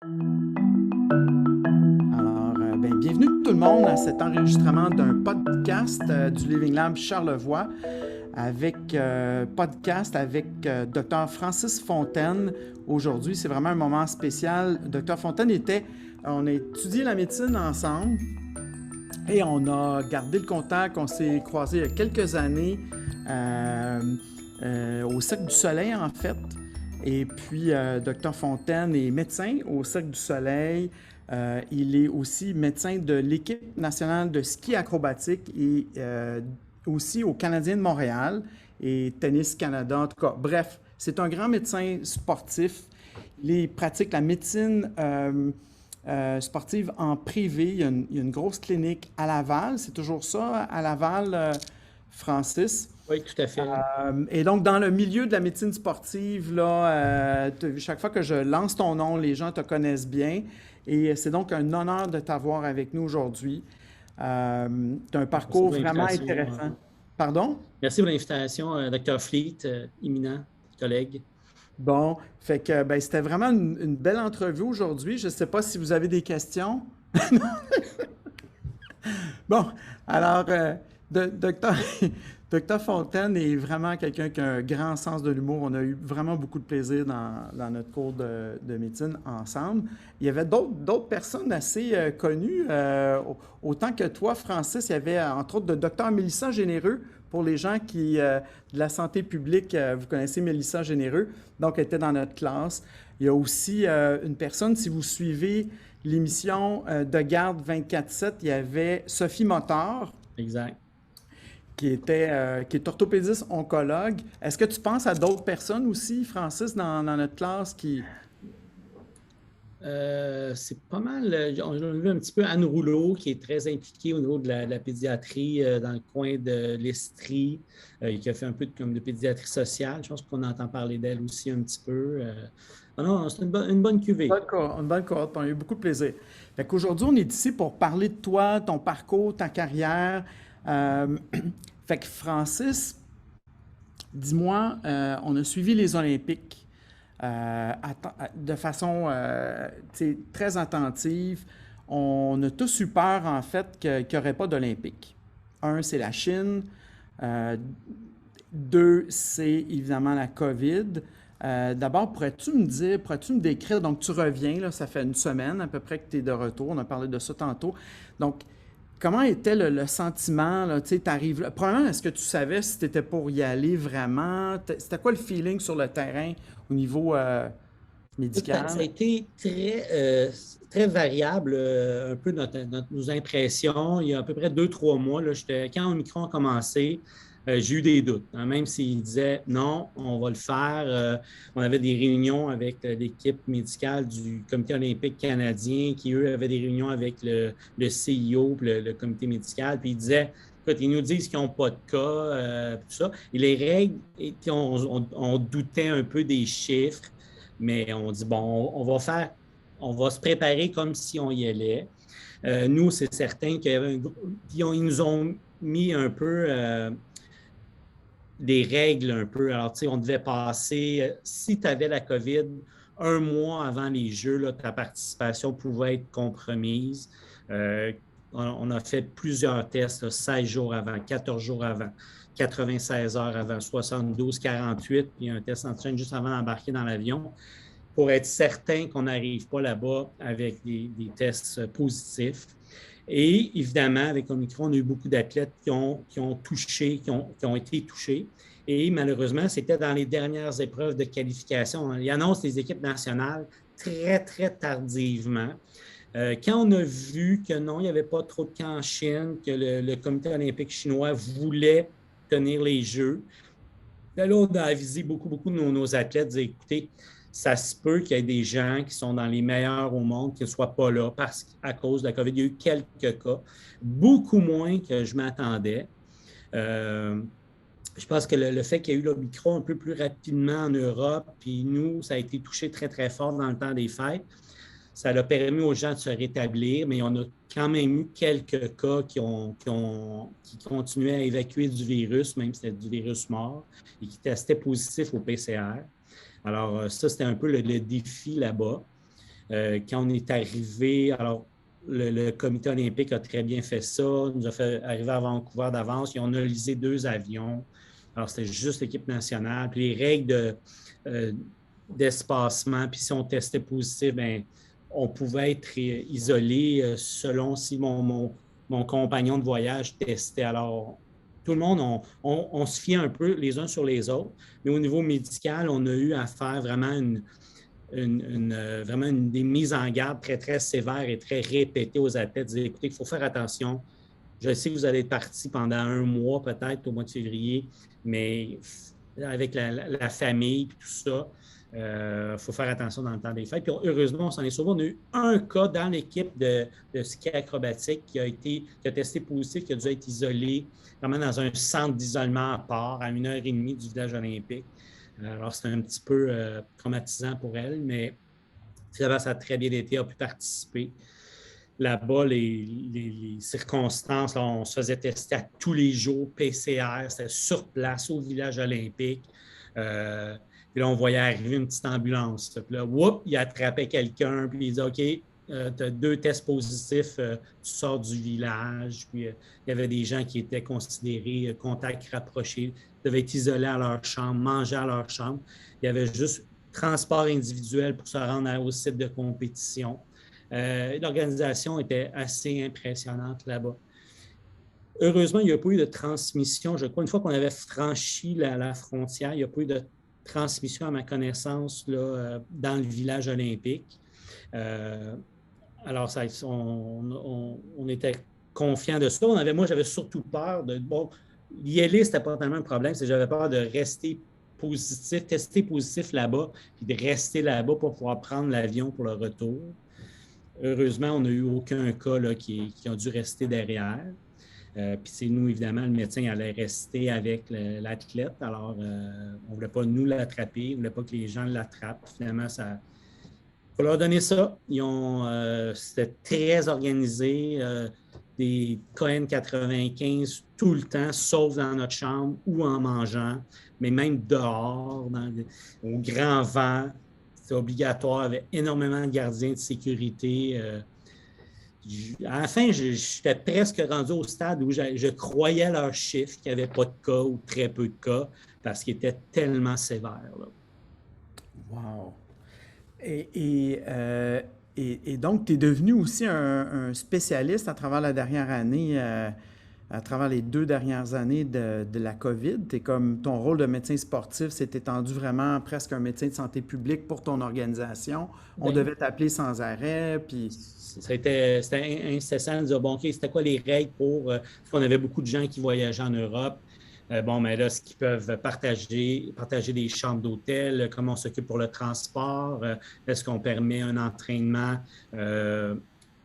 Bienvenue tout le monde à cet enregistrement d'un podcast du Living Lab Charlevoix podcast avec Dr. Francis Fontaine. Aujourd'hui, c'est vraiment un moment spécial. Dr. Fontaine on a étudié la médecine ensemble et on a gardé le contact. On s'est croisés il y a quelques années au Cercle du Soleil, en fait. Et puis, Dr. Fontaine est médecin au Cercle du Soleil. Il est aussi médecin de l'équipe nationale de ski acrobatique et aussi au Canadien de Montréal et Tennis Canada. En tout cas, bref, c'est un grand médecin sportif. Il pratique la médecine sportive en privé. Il y a une grosse clinique à Laval. C'est toujours ça, à Laval, Francis. Oui, tout à fait. Et donc, dans le milieu de la médecine sportive, là, chaque fois que je lance ton nom, les gens te connaissent bien. Et c'est donc un honneur de t'avoir avec nous aujourd'hui. Tu as un parcours vraiment intéressant. Pardon? Merci pour l'invitation, Dr. Fleet, éminent collègue. Bon, fait que c'était vraiment une belle entrevue aujourd'hui. Je ne sais pas si vous avez des questions. Bon, alors, Docteur Fontaine est vraiment quelqu'un qui a un grand sens de l'humour. On a eu vraiment beaucoup de plaisir dans notre cours de médecine ensemble. Il y avait d'autres personnes assez connues. Autant que toi, Francis, il y avait entre autres de Docteur Mélissa Généreux. Pour les gens de la santé publique, vous connaissez Mélissa Généreux, donc elle était dans notre classe. Il y a aussi une personne, si vous suivez l'émission de garde 24/7, il y avait Sophie Motard. Exact. Qui est orthopédiste oncologue. Est-ce que tu penses à d'autres personnes aussi, Francis, dans notre classe qui... C'est pas mal. On a vu un petit peu Anne Rouleau, qui est très impliquée au niveau de la pédiatrie dans le coin de l'Estrie, qui a fait un peu de pédiatrie sociale. Je pense qu'on entend parler d'elle aussi un petit peu. Non, c'est une bonne cuvée. Une bonne cohorte. On a eu beaucoup de plaisir. Fait qu'aujourd'hui, on est ici pour parler de toi, ton parcours, ta carrière. Fait que Francis, dis-moi, on a suivi les Olympiques de façon très attentive. On a tous eu peur, en fait, qu'il n'y aurait pas d'Olympiques. Un, c'est la Chine. Deux, c'est évidemment la COVID. D'abord, pourrais-tu me décrire, donc tu reviens, là, ça fait une semaine à peu près que tu es de retour, on a parlé de ça tantôt. Donc, comment était le sentiment, là, tu sais, t'arrives là. Premièrement, est-ce que tu savais si tu étais pour y aller vraiment? C'était quoi le feeling sur le terrain au niveau médical? Ça a été très variable, un peu nos impressions. Il y a à peu près 2-3 mois, là, quand Omicron a commencé, j'ai eu des doutes. Hein, même s'ils disaient non, on va le faire. On avait des réunions avec l'équipe médicale du Comité olympique canadien qui, eux, avaient des réunions avec le CIO, le comité médical. Puis ils disaient, écoute, ils nous disent qu'ils n'ont pas de cas, tout ça. Et les règles, on doutait un peu des chiffres, mais on dit, bon, on va se préparer comme si on y allait. Nous, c'est certain qu'il y avait ils nous ont mis un peu des règles un peu. Alors, tu sais, on devait passer, si tu avais la COVID, 1 mois avant les Jeux, là, ta participation pouvait être compromise. On a fait plusieurs tests, là, 16 jours avant, 14 jours avant, 96 heures avant, 72, 48, puis un test antigène juste avant d'embarquer dans l'avion pour être certain qu'on n'arrive pas là-bas avec des tests positifs. Et évidemment, avec Omicron, on a eu beaucoup d'athlètes qui ont été touchés. Et malheureusement, c'était dans les dernières épreuves de qualification. Ils annoncent les équipes nationales très, très tardivement. Quand on a vu que non, il n'y avait pas trop de cas en Chine, que le comité olympique chinois voulait tenir les Jeux, là, on a avisé beaucoup de nos athlètes, disait, écoutez, ça se peut qu'il y ait des gens qui sont dans les meilleurs au monde qui ne soient pas là à cause de la COVID. Il y a eu quelques cas, beaucoup moins que je m'attendais. Je pense que le fait qu'il y ait eu l'Omicron un peu plus rapidement en Europe, puis nous, ça a été touché très, très fort dans le temps des fêtes. Ça a permis aux gens de se rétablir, mais on a quand même eu quelques cas qui continuaient à évacuer du virus, même si c'était du virus mort, et qui testaient positif au PCR. Alors, ça, c'était un peu le défi là-bas. Quand on est arrivé, alors le comité olympique a très bien fait ça, nous a fait arriver à Vancouver d'avance, et on a lisé 2 avions. Alors, c'était juste l'équipe nationale. Puis les règles d'espacement, puis si on testait positif, bien, on pouvait être isolé selon si mon compagnon de voyage testait. Alors, tout le monde, on se fiait un peu les uns sur les autres, mais au niveau médical, on a eu à faire vraiment vraiment des mises en garde très, très sévères et très répétées aux athlètes. Dire, écoutez, il faut faire attention. Je sais que vous allez être parti pendant 1 mois, peut-être, au mois de février, mais avec la famille et tout ça, il faut faire attention dans le temps des fêtes. Puis heureusement, on s'en est sauvé. On a eu un cas dans l'équipe de ski acrobatique qui a testé positif, qui a dû être isolé vraiment dans un centre d'isolement à part, à 1h30 du village olympique. Alors, c'était un petit peu traumatisant pour elle, mais finalement, ça a très bien été, a pu participer. Là-bas, les circonstances, là, on se faisait tester à tous les jours, PCR, c'était sur place au village olympique. Puis là, on voyait arriver une petite ambulance. Puis là, whoop, il attrapait quelqu'un, puis il disait OK, tu as 2 tests positifs, tu sors du village. Puis il y avait des gens qui étaient considérés contacts rapprochés, devaient être isolés à leur chambre, manger à leur chambre. Il y avait juste transport individuel pour se rendre au site de compétition. L'organisation était assez impressionnante là-bas. Heureusement, il n'y a pas eu de transmission. Je crois une fois qu'on avait franchi la frontière, il n'y a pas eu de transmission, à ma connaissance, là, dans le village olympique. Alors, on était confiants de ça. Moi, j'avais surtout peur de... Bon, l'ILI, c'était pas tellement un problème, c'est que j'avais peur de rester positif, tester positif là-bas, puis de rester là-bas pour pouvoir prendre l'avion pour le retour. Heureusement, on n'a eu aucun cas là, qui a dû rester derrière. Puis c'est nous, évidemment, le médecin allait rester avec l'athlète. Alors, on ne voulait pas nous l'attraper, on ne voulait pas que les gens l'attrapent. Finalement, il faut leur donner ça. C'était très organisé. Des KN95 tout le temps, sauf dans notre chambre ou en mangeant, mais même dehors, au grand vent. C'était obligatoire. Il y avait énormément de gardiens de sécurité. À la fin, j'étais presque rendu au stade où je croyais leurs chiffres qu'il n'y avait pas de cas ou très peu de cas parce qu'ils étaient tellement sévères. Là. Wow! Et donc, tu es devenu aussi un spécialiste à travers la dernière année, à travers les 2 dernières années de la COVID. T'es comme ton rôle de médecin sportif s'est étendu vraiment presque un médecin de santé publique pour ton organisation. On devait t'appeler sans arrêt, puis... C'était incessant de dire, bon, OK, c'était quoi les règles pour... parce qu'on avait beaucoup de gens qui voyageaient en Europe. Bon, mais là, ce qu'ils peuvent partager des chambres d'hôtel, comment on s'occupe pour le transport, est-ce qu'on permet un entraînement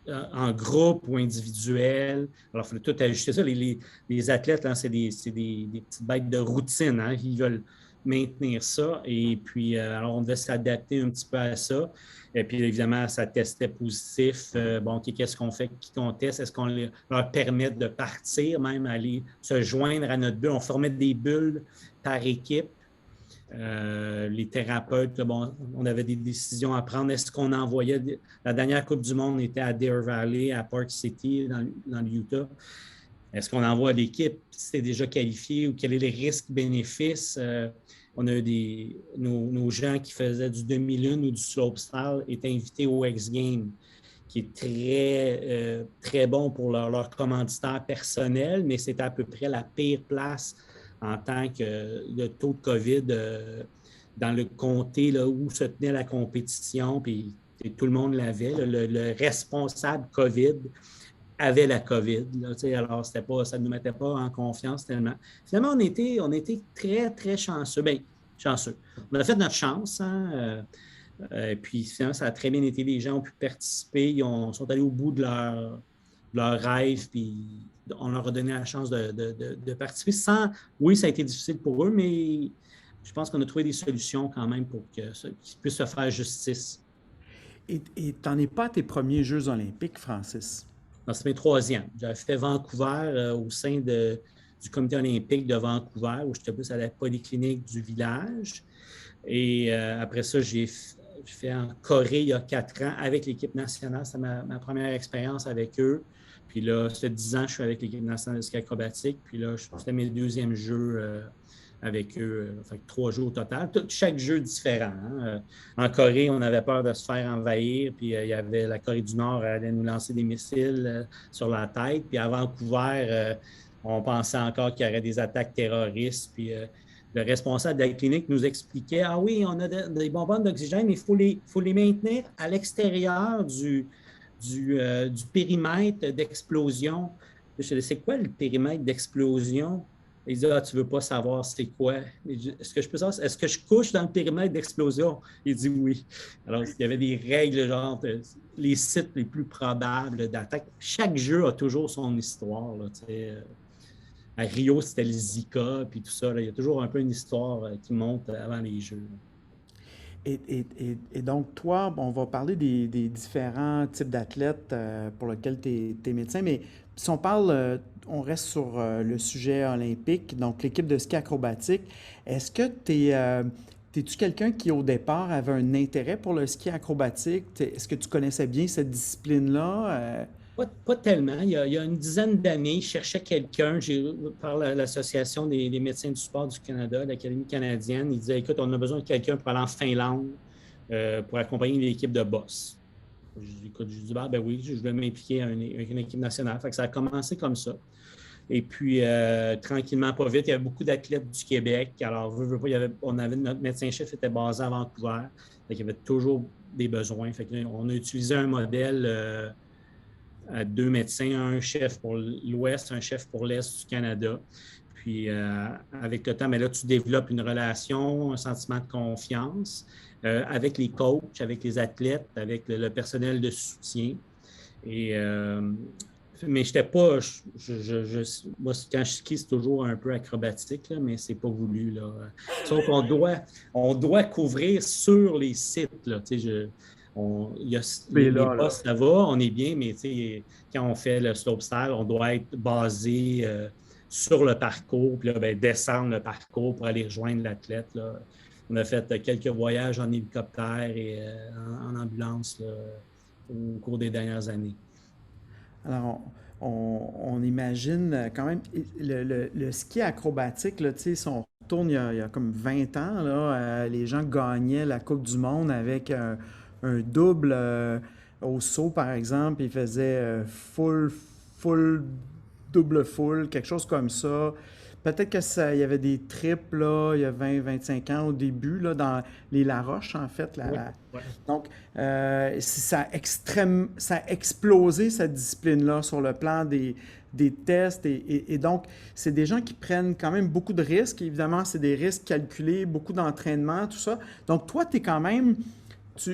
en groupe ou individuel. Alors, il faut tout ajuster ça. Les athlètes, hein, c'est des petites bêtes de routine. Hein, ils veulent maintenir ça. Et puis, alors, on devait s'adapter un petit peu à ça. Et puis, évidemment, ça testait positif. Bon, OK, qu'est-ce qu'on fait? Qui qu'on teste? Est-ce qu'on leur permet de partir, même aller se joindre à notre bulle? On formait des bulles par équipe. Les thérapeutes, là, bon, on avait des décisions à prendre. Est-ce qu'on envoyait... La dernière Coupe du monde était à Deer Valley, à Park City, dans l'Utah. Est-ce qu'on envoie l'équipe si c'était déjà qualifié ou quels sont les risques-bénéfices? On a eu nos gens qui faisaient du demi-lune ou du slopestyle étaient invités au X-Games, qui est très, très bon pour leur commanditaire personnel, mais c'était à peu près la pire place en tant que le taux de COVID dans le comté là, où se tenait la compétition, puis tout le monde l'avait. Le responsable COVID avait la COVID. Là, alors, ça ne nous mettait pas en confiance tellement. Finalement, on était très, très chanceux. Bien, chanceux. On a fait notre chance. Hein, puis finalement, ça a très bien été. Les gens ont pu participer. Ils sont allés au bout de leur rêve. Puis on leur a donné la chance de participer. Oui, ça a été difficile pour eux, mais je pense qu'on a trouvé des solutions quand même pour qu'ils puissent se faire justice. Et tu n'en es pas à tes premiers Jeux olympiques, Francis? Non, c'est mes 3e. J'avais fait Vancouver au sein du comité olympique de Vancouver, où j'étais plus à la polyclinique du village. Et après ça, fait en Corée il y a 4 ans avec l'équipe nationale. C'était ma première expérience avec eux. Puis là, ça fait 10 ans que je suis avec l'équipe nationale de ski acrobatique. Puis là, c'était mes deuxièmes jeux avec eux. Fait 3 jours au total. Chaque jeu différent. Hein. En Corée, on avait peur de se faire envahir. Puis il y avait la Corée du Nord, elle allait nous lancer des missiles sur la tête. Puis à Vancouver, on pensait encore qu'il y aurait des attaques terroristes. Puis le responsable de la clinique nous expliquait, ah oui, on a des bonbonnes d'oxygène, mais il faut les maintenir à l'extérieur du périmètre d'explosion. Je disais, c'est quoi le périmètre d'explosion? Il dit, ah, tu ne veux pas savoir c'est quoi? Est-ce que je peux savoir? Est-ce que je couche dans le périmètre d'explosion? Il dit oui. Alors, il y avait des règles, genre les sites les plus probables d'attaque. Chaque jeu a toujours son histoire. Là, à Rio, c'était le Zika, puis tout ça. Là, il y a toujours un peu une histoire qui monte avant les jeux. Et donc, toi, bon, on va parler des différents types d'athlètes pour lesquels tu es médecin, mais si on parle, on reste sur le sujet olympique, donc l'équipe de ski acrobatique, est-ce que t'es-tu quelqu'un qui, au départ, avait un intérêt pour le ski acrobatique? Est-ce que tu connaissais bien cette discipline-là? Pas tellement. Il y a une dizaine d'années, je cherchais quelqu'un par l'Association des médecins du sport du Canada, l'Académie canadienne. Il disait, écoute, on a besoin de quelqu'un pour aller en Finlande pour accompagner l'équipe de boss. Je dis, ben oui, je vais m'impliquer avec une équipe nationale. Fait que ça a commencé comme ça. Et puis, tranquillement, pas vite, il y avait beaucoup d'athlètes du Québec. Alors, notre médecin-chef était basé à Vancouver. Fait qu'il y avait toujours des besoins. Fait qu'on a utilisé un modèle à 2 médecins, un chef pour l'Ouest, un chef pour l'Est du Canada. Puis, avec le temps, mais là, tu développes une relation, un sentiment de confiance avec les coachs, avec les athlètes, avec le personnel de soutien. Et, mais je n'étais pas... moi, quand je skie, c'est toujours un peu acrobatique, là, mais ce n'est pas voulu. Là. Sauf qu'on doit couvrir sur les sites. Là, les postes, ça va, on est bien, mais quand on fait le slopestyle, on doit être basé sur le parcours, puis là, descendre le parcours pour aller rejoindre l'athlète. Là. On a fait quelques voyages en hélicoptère et en ambulance là, au cours des dernières années. Alors, on imagine quand même le ski acrobatique, là, si on retourne il y a comme 20 ans, là, les gens gagnaient la Coupe du Monde avec un double au saut, par exemple. Ils faisaient full, double full, quelque chose comme ça. Peut-être que ça, il y avait des triples là, il y a 20-25 ans au début, là, dans les Laroche, en fait. Oui. Donc, ça a explosé cette discipline-là sur le plan des tests. Et donc, c'est des gens qui prennent quand même beaucoup de risques. Évidemment, c'est des risques calculés, beaucoup d'entraînement, tout ça. Donc, toi, tu es quand même...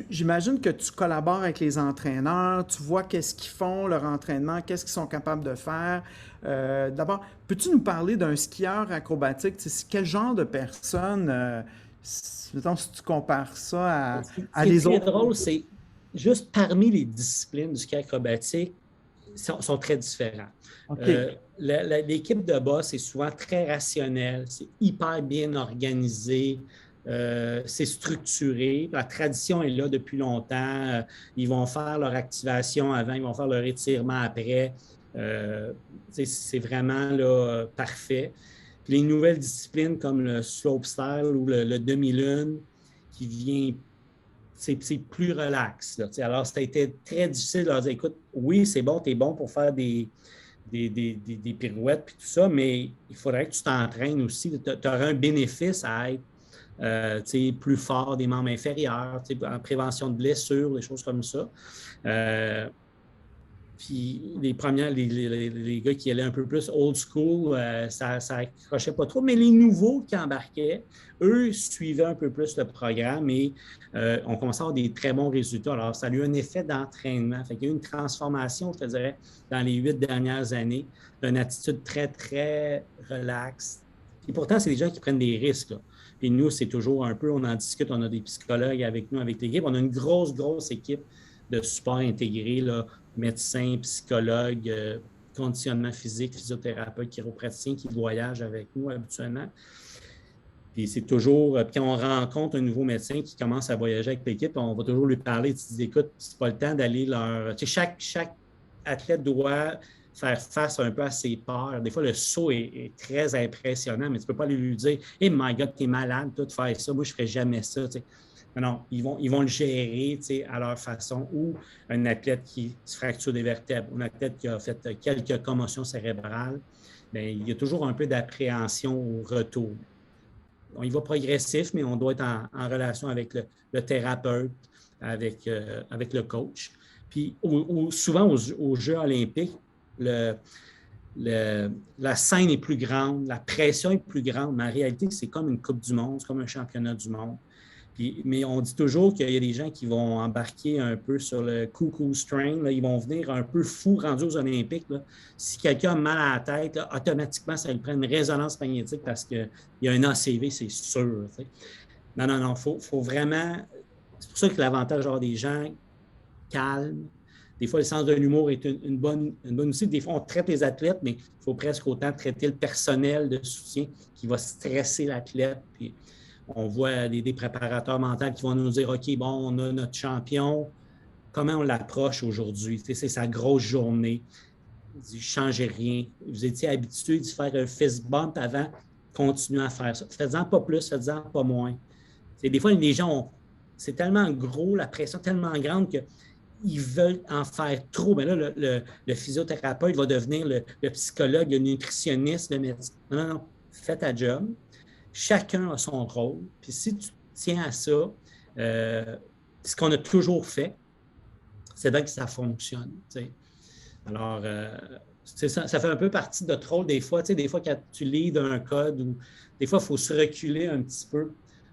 J'imagine que tu collabores avec les entraîneurs, tu vois qu'est-ce qu'ils font, leur entraînement, qu'est-ce qu'ils sont capables de faire. D'abord, peux-tu nous parler d'un skieur acrobatique? Quel genre de personne, mettons, si tu compares ça à les autres? Ce qui est drôle, c'est juste parmi les disciplines du ski acrobatique, sont très différents. Okay. L'équipe de boss est souvent très rationnelle, c'est hyper bien organisé. C'est structuré. La tradition est là depuis longtemps. Ils vont faire leur activation avant, ils vont faire leur étirement après. C'est vraiment là, parfait. Puis les nouvelles disciplines comme le slopestyle ou le demi-lune qui vient, c'est plus relax. Là, alors, ça a été très difficile de leur dire, écoute, oui, c'est bon, tu es bon pour faire des pirouettes puis tout ça, mais il faudrait que tu t'entraînes aussi. Tu auras un bénéfice à être plus fort des membres inférieurs, en prévention de blessures, des choses comme ça. Puis les gars qui allaient un peu plus old school, ça accrochait pas trop. Mais les nouveaux qui embarquaient, eux, suivaient un peu plus le programme et on commençait à avoir des très bons résultats. Alors, ça a eu un effet d'entraînement. Fait qu'il y a eu une transformation, je te dirais, dans les 8 dernières années, d'une attitude très, très relaxe. Et pourtant, c'est des gens qui prennent des risques. Là. Puis nous, c'est toujours un peu, on en discute, on a des psychologues avec nous, avec l'équipe. On a une grosse équipe de support intégré, là, médecins, psychologues, conditionnement physique, physiothérapeute, chiropraticiens qui voyagent avec nous habituellement. Puis c'est toujours, puis quand on rencontre un nouveau médecin qui commence à voyager avec l'équipe, on va toujours lui parler, tu dis, écoute, c'est pas le temps d'aller leur... Tu sais, chaque athlète doit faire face un peu à ses peurs. Des fois, le saut est très impressionnant, mais tu ne peux pas lui dire, « Hey, my God, t'es malade, toi, de faire ça. Moi, je ne ferais jamais ça. » Tu sais. Non, ils vont le gérer, tu sais, à leur façon. Ou un athlète qui se fracture des vertèbres, un athlète qui a fait quelques commotions cérébrales, bien, il y a toujours un peu d'appréhension au retour. On y va progressif, mais on doit être en relation avec le thérapeute, avec le coach. Puis souvent aux Jeux olympiques, la scène est plus grande, la pression est plus grande, mais en réalité, c'est comme une Coupe du monde, c'est comme un championnat du monde. Puis, mais on dit toujours qu'il y a des gens qui vont embarquer un peu sur le cuckoo strain, là, ils vont venir un peu fous rendus aux Olympiques. Là. Si quelqu'un a mal à la tête, là, automatiquement, ça lui prend une résonance magnétique parce qu'il y a un ACV, c'est sûr. T'sais. Non, faut vraiment... C'est pour ça que l'avantage d'avoir des gens calmes. Des fois, le sens de l'humour est une bonne outil. Des fois, on traite les athlètes, mais il faut presque autant traiter le personnel de soutien qui va stresser l'athlète. Puis on voit des préparateurs mentaux qui vont nous dire, OK, bon, on a notre champion, comment on l'approche aujourd'hui? C'est sa grosse journée. Il dit, je ne changeais rien. Vous étiez habitué de faire un fist bump avant, continuez à faire ça. Faites-en pas plus, faites-en pas moins. Des fois, les gens, c'est tellement gros, la pression tellement grande qu'ils veulent en faire trop. Mais là, le physiothérapeute va devenir le psychologue, le nutritionniste, le médecin. Non, fais ta job. Chacun a son rôle. Puis si tu tiens à ça, ce qu'on a toujours fait, c'est bien que ça fonctionne. T'sais. Alors, ça fait un peu partie de notre rôle des fois. Des fois, quand tu lis d'un code, ou des fois, il faut se reculer un petit peu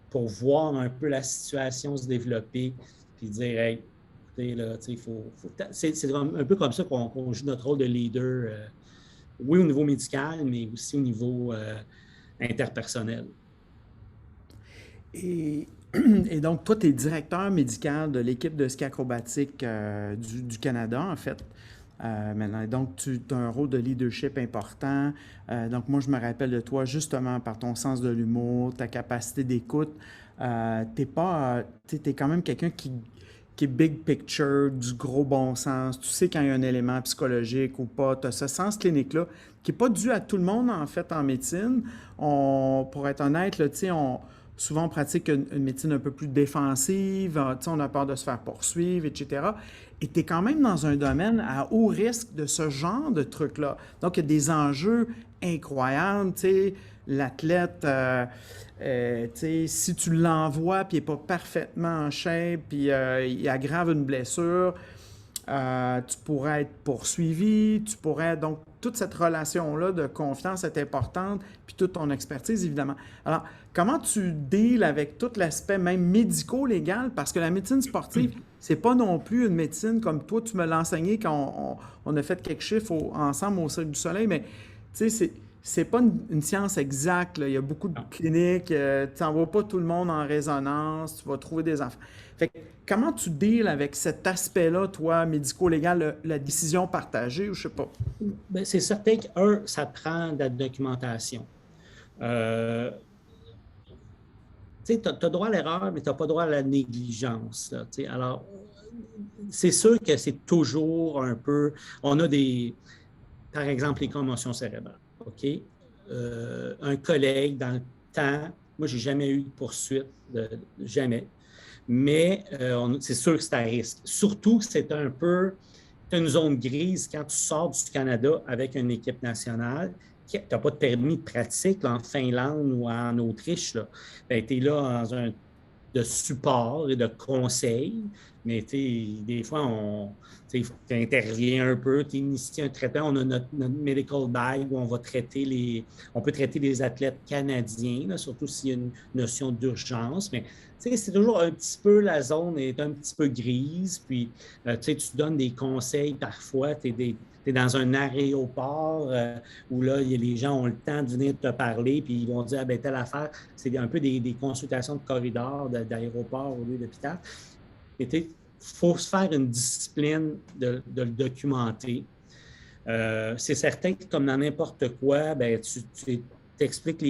pour voir un peu la situation se développer, puis dire, hey, écoutez, là, c'est un peu comme ça qu'on joue notre rôle de leader, oui, au niveau médical, mais aussi au niveau interpersonnel. Et, et donc, toi, tu es directeur médical de l'équipe de ski acrobatique du Canada, en fait. Maintenant, donc, tu as un rôle de leadership important. Donc, moi, je me rappelle de toi justement par ton sens de l'humour, ta capacité d'écoute. T'es quand même quelqu'un qui est big picture, du gros bon sens. Tu sais quand il y a un élément psychologique ou pas. Tu as ce sens clinique-là qui n'est pas dû à tout le monde, en fait, en médecine. Pour être honnête, là, souvent, on pratique une médecine un peu plus défensive, on a peur de se faire poursuivre, etc. Et tu es quand même dans un domaine à haut risque de ce genre de trucs-là. Donc, il y a des enjeux incroyables. L'athlète, si tu l'envoies puis il n'est pas parfaitement en shape, puis il aggrave une blessure, tu pourrais être poursuivi, donc toute cette relation-là de confiance est importante, puis toute ton expertise, évidemment. Alors, comment tu deals avec tout l'aspect même médico-légal? Parce que la médecine sportive, c'est pas non plus une médecine comme toi, tu me l'as enseigné quand on a fait quelques chiffres ensemble au Cirque du Soleil, mais tu sais, c'est pas une science exacte, là. Il y a beaucoup de cliniques, tu n'envoies pas tout le monde en résonance, tu vas trouver des enfants. Fait que, comment tu deals avec cet aspect-là, toi, médico-légal, la décision partagée, ou je sais pas? Bien, c'est certain ça prend de la documentation. Tu as droit à l'erreur, mais tu n'as pas droit à la négligence. Là, alors, c'est sûr que c'est toujours un peu... On a par exemple, les commotions cérébrales. OK? Un collègue, dans le temps, moi, je n'ai jamais eu de poursuite, jamais. Mais c'est sûr que c'est à risque. Surtout que c'est un peu une zone grise quand tu sors du Canada avec une équipe nationale. Tu n'as pas de permis de pratique là, en Finlande ou en Autriche. Tu es là dans de support et de conseil, mais des fois, tu interviens un peu, tu inities un traitement. On a notre medical bag où on peut traiter les athlètes canadiens, là, surtout s'il y a une notion d'urgence, mais c'est toujours un petit peu, la zone est un petit peu grise, puis tu donnes des conseils parfois, tu es dans un aéroport où là, les gens ont le temps de venir te parler, puis ils vont dire, ah ben telle affaire, c'est un peu des consultations de corridor d'aéroport au lieu d'hôpital. Il faut se faire une discipline de le documenter. C'est certain que comme dans n'importe quoi, ben, t'expliques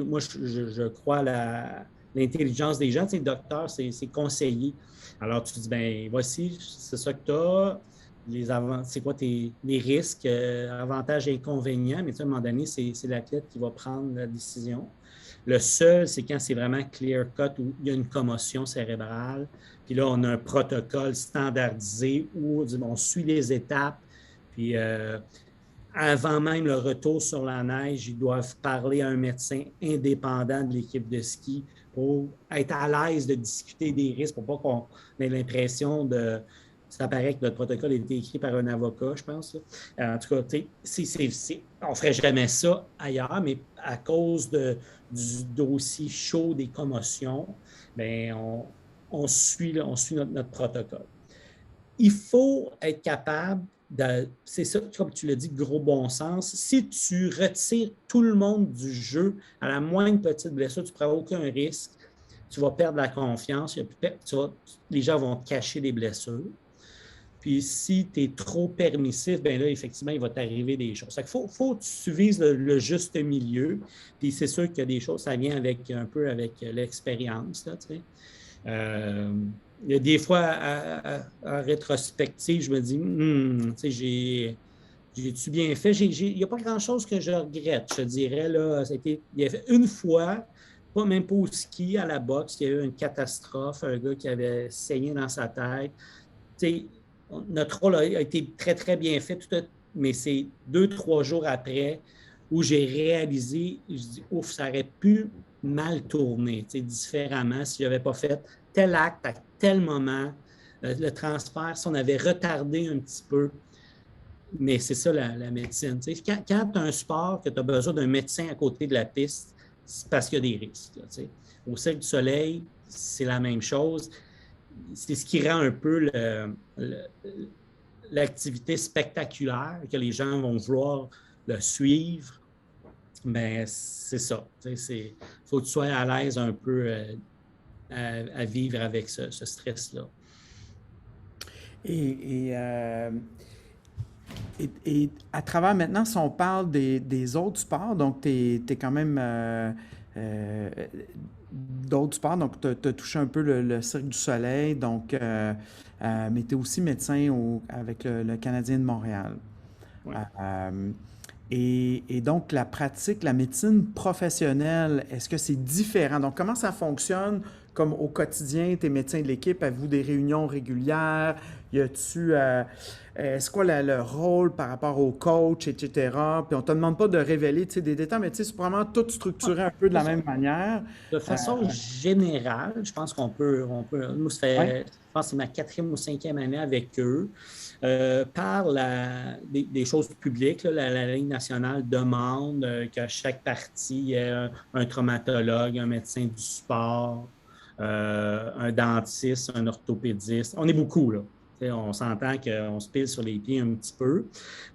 moi, je crois à l'intelligence des gens. Le docteur, c'est conseiller. Alors, tu dis, ben voici, c'est ça que tu as. C'est quoi les risques, avantages et inconvénients, mais à un moment donné, c'est l'athlète qui va prendre la décision. Le seul, c'est quand c'est vraiment clear-cut où il y a une commotion cérébrale. Puis là, on a un protocole standardisé où on suit les étapes. Puis avant même le retour sur la neige, ils doivent parler à un médecin indépendant de l'équipe de ski pour être à l'aise de discuter des risques, pour pas qu'on ait l'impression de... Ça paraît que notre protocole a été écrit par un avocat, je pense. En tout cas, on ne ferait jamais ça ailleurs, mais à cause du dossier chaud des commotions, bien, on suit notre protocole. Il faut être capable c'est ça, comme tu l'as dit, gros bon sens. Si tu retires tout le monde du jeu à la moindre petite blessure, tu ne prends aucun risque, tu vas perdre la confiance, les gens vont te cacher des blessures. Puis si tu es trop permissif, bien là, effectivement, il va t'arriver des choses. Il faut que tu vises le juste milieu. Puis c'est sûr qu'il y a des choses, ça vient un peu avec l'expérience, là, tu sais. Il y a des fois, en rétrospective, je me dis, j'ai-tu bien fait? Il n'y a pas grand-chose que je regrette, je dirais. Là, il a fait une fois, même pas au ski, à la boxe, il y a eu une catastrophe, un gars qui avait saigné dans sa tête. Notre rôle a été très, très bien fait, mais c'est 2-3 jours après où j'ai réalisé, je dis, ouf, ça aurait pu mal tourner, différemment si je n'avais pas fait tel acte à tel moment, le transfert, si on avait retardé un petit peu. Mais c'est ça la médecine. Quand tu as un sport que tu as besoin d'un médecin à côté de la piste, c'est parce qu'il y a des risques. Au Cirque du Soleil, c'est la même chose. C'est ce qui rend un peu l'activité spectaculaire, que les gens vont vouloir le suivre. Bien, c'est ça. Il faut que tu sois à l'aise un peu à vivre avec ce stress-là. Et à travers maintenant, si on parle des autres sports, donc tu es quand même d'autres sports, donc tu as touché un peu le Cirque du Soleil, donc, mais tu es aussi médecin avec le Canadien de Montréal. Ouais. Et donc, la pratique, la médecine professionnelle, est-ce que c'est différent? Donc, comment ça fonctionne comme au quotidien? T'es médecin de l'équipe, avez-vous des réunions régulières? Y a-tu... c'est quoi le rôle par rapport au coach, etc.? Puis on te demande pas de révéler des détails, mais c'est vraiment tout structuré un peu de la même manière. De façon générale, je pense qu'on peut nous, je pense que c'est ma 4e ou 5e année avec eux. Par des choses publiques, la Ligue nationale demande qu'à chaque partie, il y ait un traumatologue, un médecin du sport, un dentiste, un orthopédiste. On est beaucoup, là. On s'entend qu'on se pile sur les pieds un petit peu.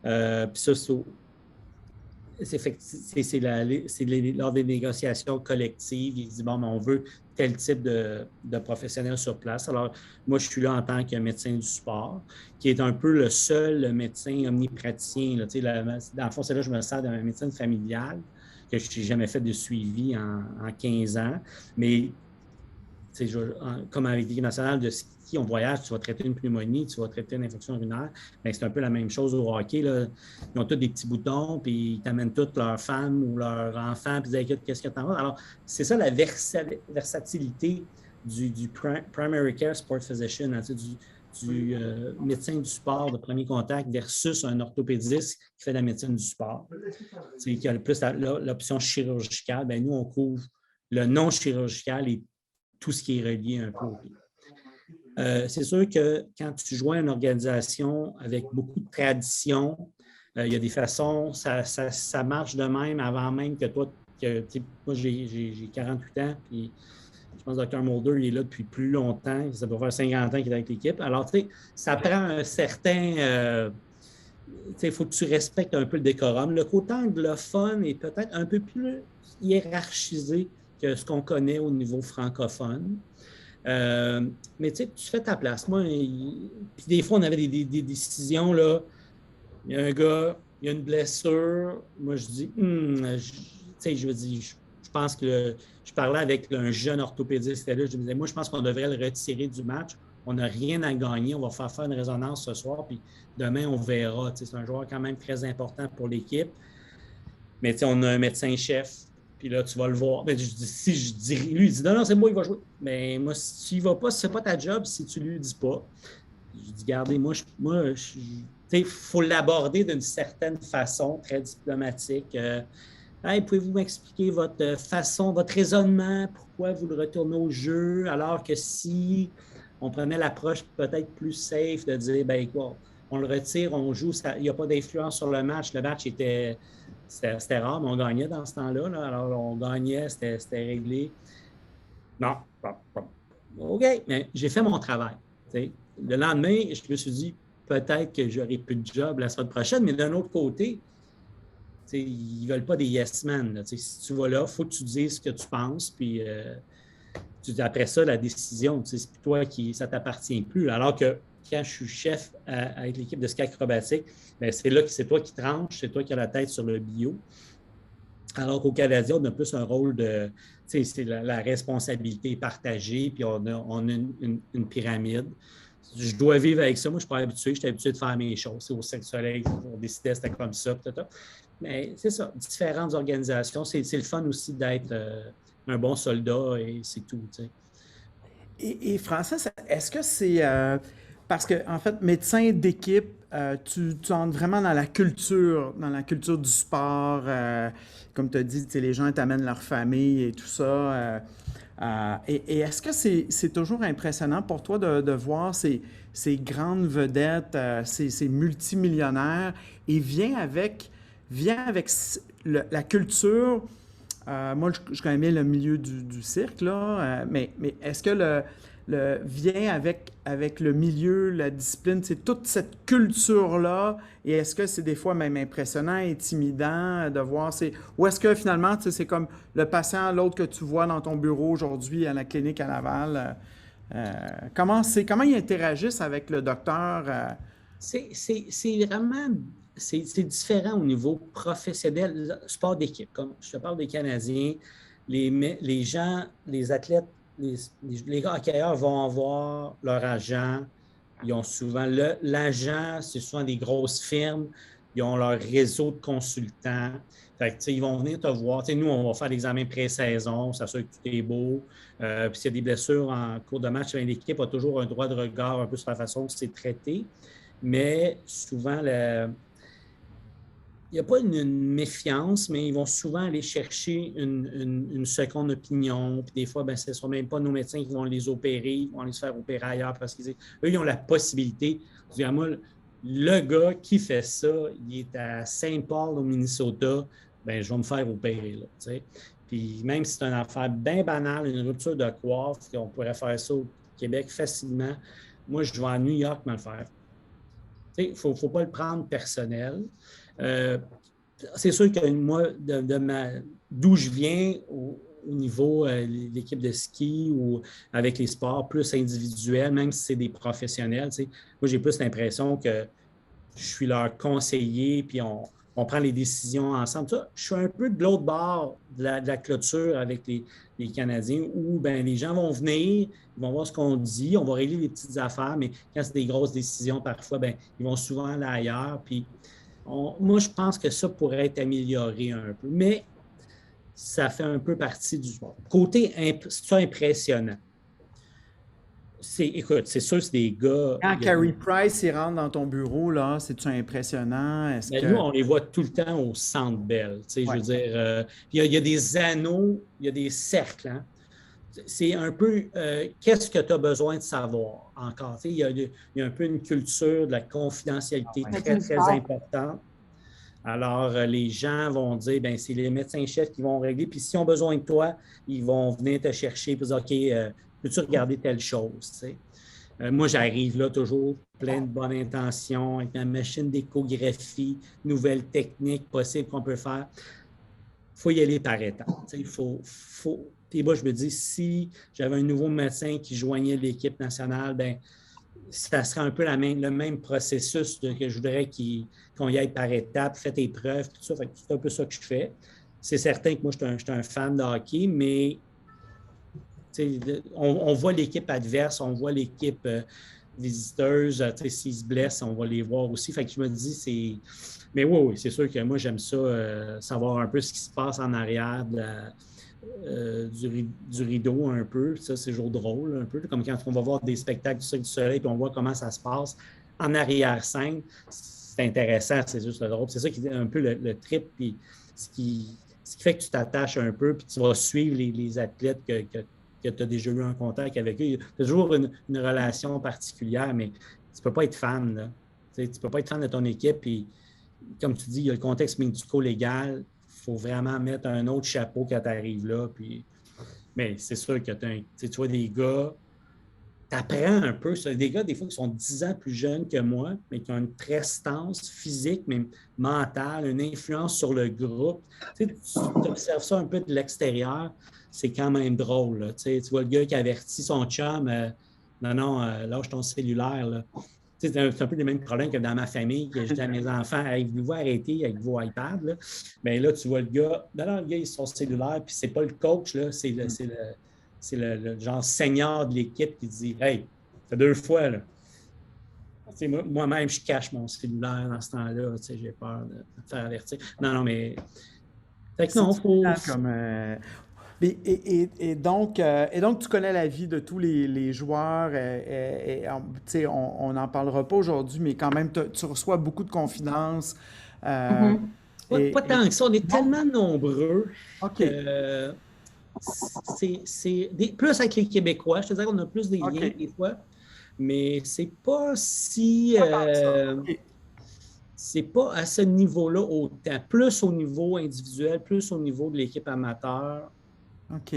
Puis ça, c'est lors des négociations collectives, il dit, bon, mais on veut tel type de professionnel sur place. Alors, moi, je suis là en tant que médecin du sport, qui est un peu le seul médecin omnipraticien. Là. Dans le fond, c'est là que je me sers d'un médecin familial, que je n'ai jamais fait de suivi en 15 ans. Mais comme avec l'équipe nationale de ski, on voyage, tu vas traiter une pneumonie, tu vas traiter une infection urinaire. Bien, c'est un peu la même chose au hockey. Là. Ils ont tous des petits boutons, puis ils t'amènent toutes leur femme ou leur enfant, puis ils disent, qu'est-ce que tu en as? Alors, c'est ça la versatilité du primary care sport physician, hein, du médecin du sport de premier contact versus un orthopédiste qui fait de la médecine du sport. Qui a plus l'option chirurgicale. Bien, nous, on couvre le non chirurgical et tout ce qui est relié un peu au pays. C'est sûr que quand tu joins une organisation avec beaucoup de tradition, il y a des façons, ça marche de même avant même que toi, moi j'ai 48 ans, puis je pense que Dr. Mulder, il est là depuis plus longtemps, ça doit faire 50 ans qu'il est avec l'équipe. Alors, tu sais, ça prend un certain... il faut que tu respectes un peu le décorum. Le côté anglophone est peut-être un peu plus hiérarchisé que ce qu'on connaît au niveau francophone. Mais tu fais ta place. Moi, puis des fois, on avait des décisions, là. Il y a un gars, il y a une blessure. Moi, je dis, sais, je veux dire, je pense que je parlais avec un jeune orthopédiste, là, je me disais, moi, je pense qu'on devrait le retirer du match. On n'a rien à gagner. On va faire une résonance ce soir, puis demain, on verra. C'est un joueur quand même très important pour l'équipe. Mais on a un médecin-chef, puis là, tu vas le voir. Mais si je dis, lui, il dit non, non, c'est moi, il va jouer. Mais moi, si tu n'y vas pas, ce n'est pas ta job si tu ne lui dis pas. Je dis, regardez, il faut l'aborder d'une certaine façon, très diplomatique. Hey, pouvez-vous m'expliquer votre façon, votre raisonnement, pourquoi vous le retournez au jeu, alors que si on prenait l'approche peut-être plus safe de dire, ben quoi, on le retire, on joue, il n'y a pas d'influence sur le match. Le match c'était rare, mais on gagnait dans ce temps-là. Là. Alors, on gagnait, c'était réglé. Non, OK, mais j'ai fait mon travail. T'sais. Le lendemain, je me suis dit, peut-être que j'aurai plus de job la semaine prochaine, mais d'un autre côté, ils ne veulent pas des yes men. Si tu vas là, il faut que tu dises ce que tu penses, puis après ça, la décision, c'est toi qui, ça ne t'appartient plus. Alors que quand je suis chef avec l'équipe de ski acrobatique, bien, c'est là que c'est toi qui tranches, c'est toi qui as la tête sur le bio. Alors qu'au Canadien, on a plus un rôle de, c'est la responsabilité partagée, puis on a une pyramide. Je dois vivre avec ça. Moi, je ne suis pas habitué. J'étais habitué de faire mes choses. C'est au Cirque du Soleil, on décidait, c'était comme ça. Mais c'est ça, différentes organisations. C'est le fun aussi d'être un bon soldat et c'est tout. Et Francis, est-ce que c'est parce que en fait, médecin d'équipe, tu entres vraiment dans la culture du sport. Comme tu as dit, les gens t'amènent leur famille et tout ça. Et est-ce que c'est toujours impressionnant pour toi de voir ces grandes vedettes, ces multimillionnaires, et vient avec la culture. Moi, je connais bien le milieu du cirque, là, mais est-ce que vient avec le milieu, la discipline, c'est toute cette culture-là, et est-ce que c'est des fois même impressionnant, intimidant de voir, ou est-ce que finalement, c'est comme le patient, l'autre que tu vois dans ton bureau aujourd'hui à la clinique à Laval, comment ils interagissent avec le docteur? C'est vraiment c'est différent au niveau professionnel, sport d'équipe. Comme je te parle des Canadiens, les gens, les athlètes, les hockeyeurs vont avoir leur agent. Ils ont souvent l'agent, c'est souvent des grosses firmes. Ils ont leur réseau de consultants. Fait que, ils vont venir te voir. Nous, on va faire l'examen pré-saison, s'assurer que tout est beau. Puis s'il y a des blessures en cours de match, l'équipe a toujours un droit de regard un peu sur la façon que c'est traité. Mais souvent, il n'y a pas une méfiance, mais ils vont souvent aller chercher une seconde opinion. Puis des fois, ce ne sont même pas nos médecins qui vont les opérer, ils vont les faire opérer ailleurs parce qu'eux, ils ont la possibilité. Je dis à moi, le gars qui fait ça, il est à Saint-Paul, au Minnesota, je vais me faire opérer là. T'sais. Puis même si c'est une affaire bien banale, une rupture de coiffe, on pourrait faire ça au Québec facilement, moi, je vais à New York me le faire. Il ne faut pas le prendre personnel. C'est sûr que moi, d'où je viens au niveau l'équipe de ski ou avec les sports plus individuels, même si c'est des professionnels, moi, j'ai plus l'impression que je suis leur conseiller, puis on prend les décisions ensemble. Je suis un peu de l'autre bord de la clôture avec les Canadiens où les gens vont venir, ils vont voir ce qu'on dit, on va régler les petites affaires, mais quand c'est des grosses décisions, parfois, ils vont souvent aller ailleurs. Puis moi, je pense que ça pourrait être amélioré un peu, mais ça fait un peu partie du sport. Côté, c'est impressionnant. Écoute, c'est sûr, c'est des gars. Quand Carey Price il rentre dans ton bureau, là, c'est-tu impressionnant? Nous, on les voit tout le temps au Centre Bell. Je veux dire, il y a des anneaux, il y a des cercles. Hein? C'est un peu qu'est-ce que tu as besoin de savoir encore. Il y a un peu une culture de la confidentialité très, très importante. Alors, les gens vont dire, c'est les médecins-chefs qui vont régler. Puis, s'ils ont besoin de toi, ils vont venir te chercher et dire, OK, peux-tu regarder telle chose? Moi, j'arrive là toujours plein de bonnes intentions, avec ma machine d'échographie, nouvelles techniques possibles qu'on peut faire. Il faut y aller par étapes. Puis moi, je me dis, si j'avais un nouveau médecin qui joignait l'équipe nationale, ça serait un peu le même processus que je voudrais qu'on y aille par étapes, fais tes preuves, tout ça. C'est un peu ça que je fais. c'est certain que moi, je suis un fan de hockey, mais on voit l'équipe adverse, on voit l'équipe visiteuse. S'ils se blessent, on va les voir aussi. Fait que je me dis, c'est. Mais oui, c'est sûr que moi, j'aime ça, savoir un peu ce qui se passe en arrière du rideau un peu. Ça, c'est toujours drôle, un peu. Comme quand on va voir des spectacles du Cirque du Soleil puis on voit comment ça se passe en arrière-scène. C'est intéressant, c'est juste drôle. C'est ça qui est un peu le trip. Puis ce qui fait que tu t'attaches un peu puis tu vas suivre les athlètes que tu as déjà eu en contact avec eux. Tu as toujours une relation particulière, mais tu ne peux pas être fan. Là. Tu ne peux pas être fan de ton équipe. Puis, comme tu dis, il y a le contexte médico-légal. Il faut vraiment mettre un autre chapeau quand tu arrives là. Puis, mais c'est sûr que tu vois des gars, tu apprends un peu. Des gars, des fois, qui sont 10 ans plus jeunes que moi, mais qui ont une prestance physique, même mentale, une influence sur le groupe. Tu observes ça un peu de l'extérieur. C'est quand même drôle. Là. Tu vois le gars qui avertit son chum, non, lâche ton cellulaire. Là. C'est un peu les mêmes problèmes que dans ma famille, que je dis à mes enfants, hey, voulez-vous arrêter avec vos iPads? Là? Mais là, tu vois le gars, le gars, il est sur son cellulaire, puis c'est pas le coach, là, c'est le genre senior de l'équipe qui dit, hey, ça fait 2 fois. Là. Moi-même, je cache mon cellulaire dans ce temps-là. J'ai peur de me faire avertir. Non, mais. Fait que non, faut. Comme, et donc, tu connais la vie de tous les joueurs. On n'en parlera pas aujourd'hui, mais quand même, tu reçois beaucoup de confidences. Pas tant que ça. On est tellement nombreux OK. que c'est plus avec les Québécois. Je te dirais qu'on a plus des liens des fois, mais c'est pas si. C'est pas à ce niveau-là autant. Plus au niveau individuel, plus au niveau de l'équipe amateur.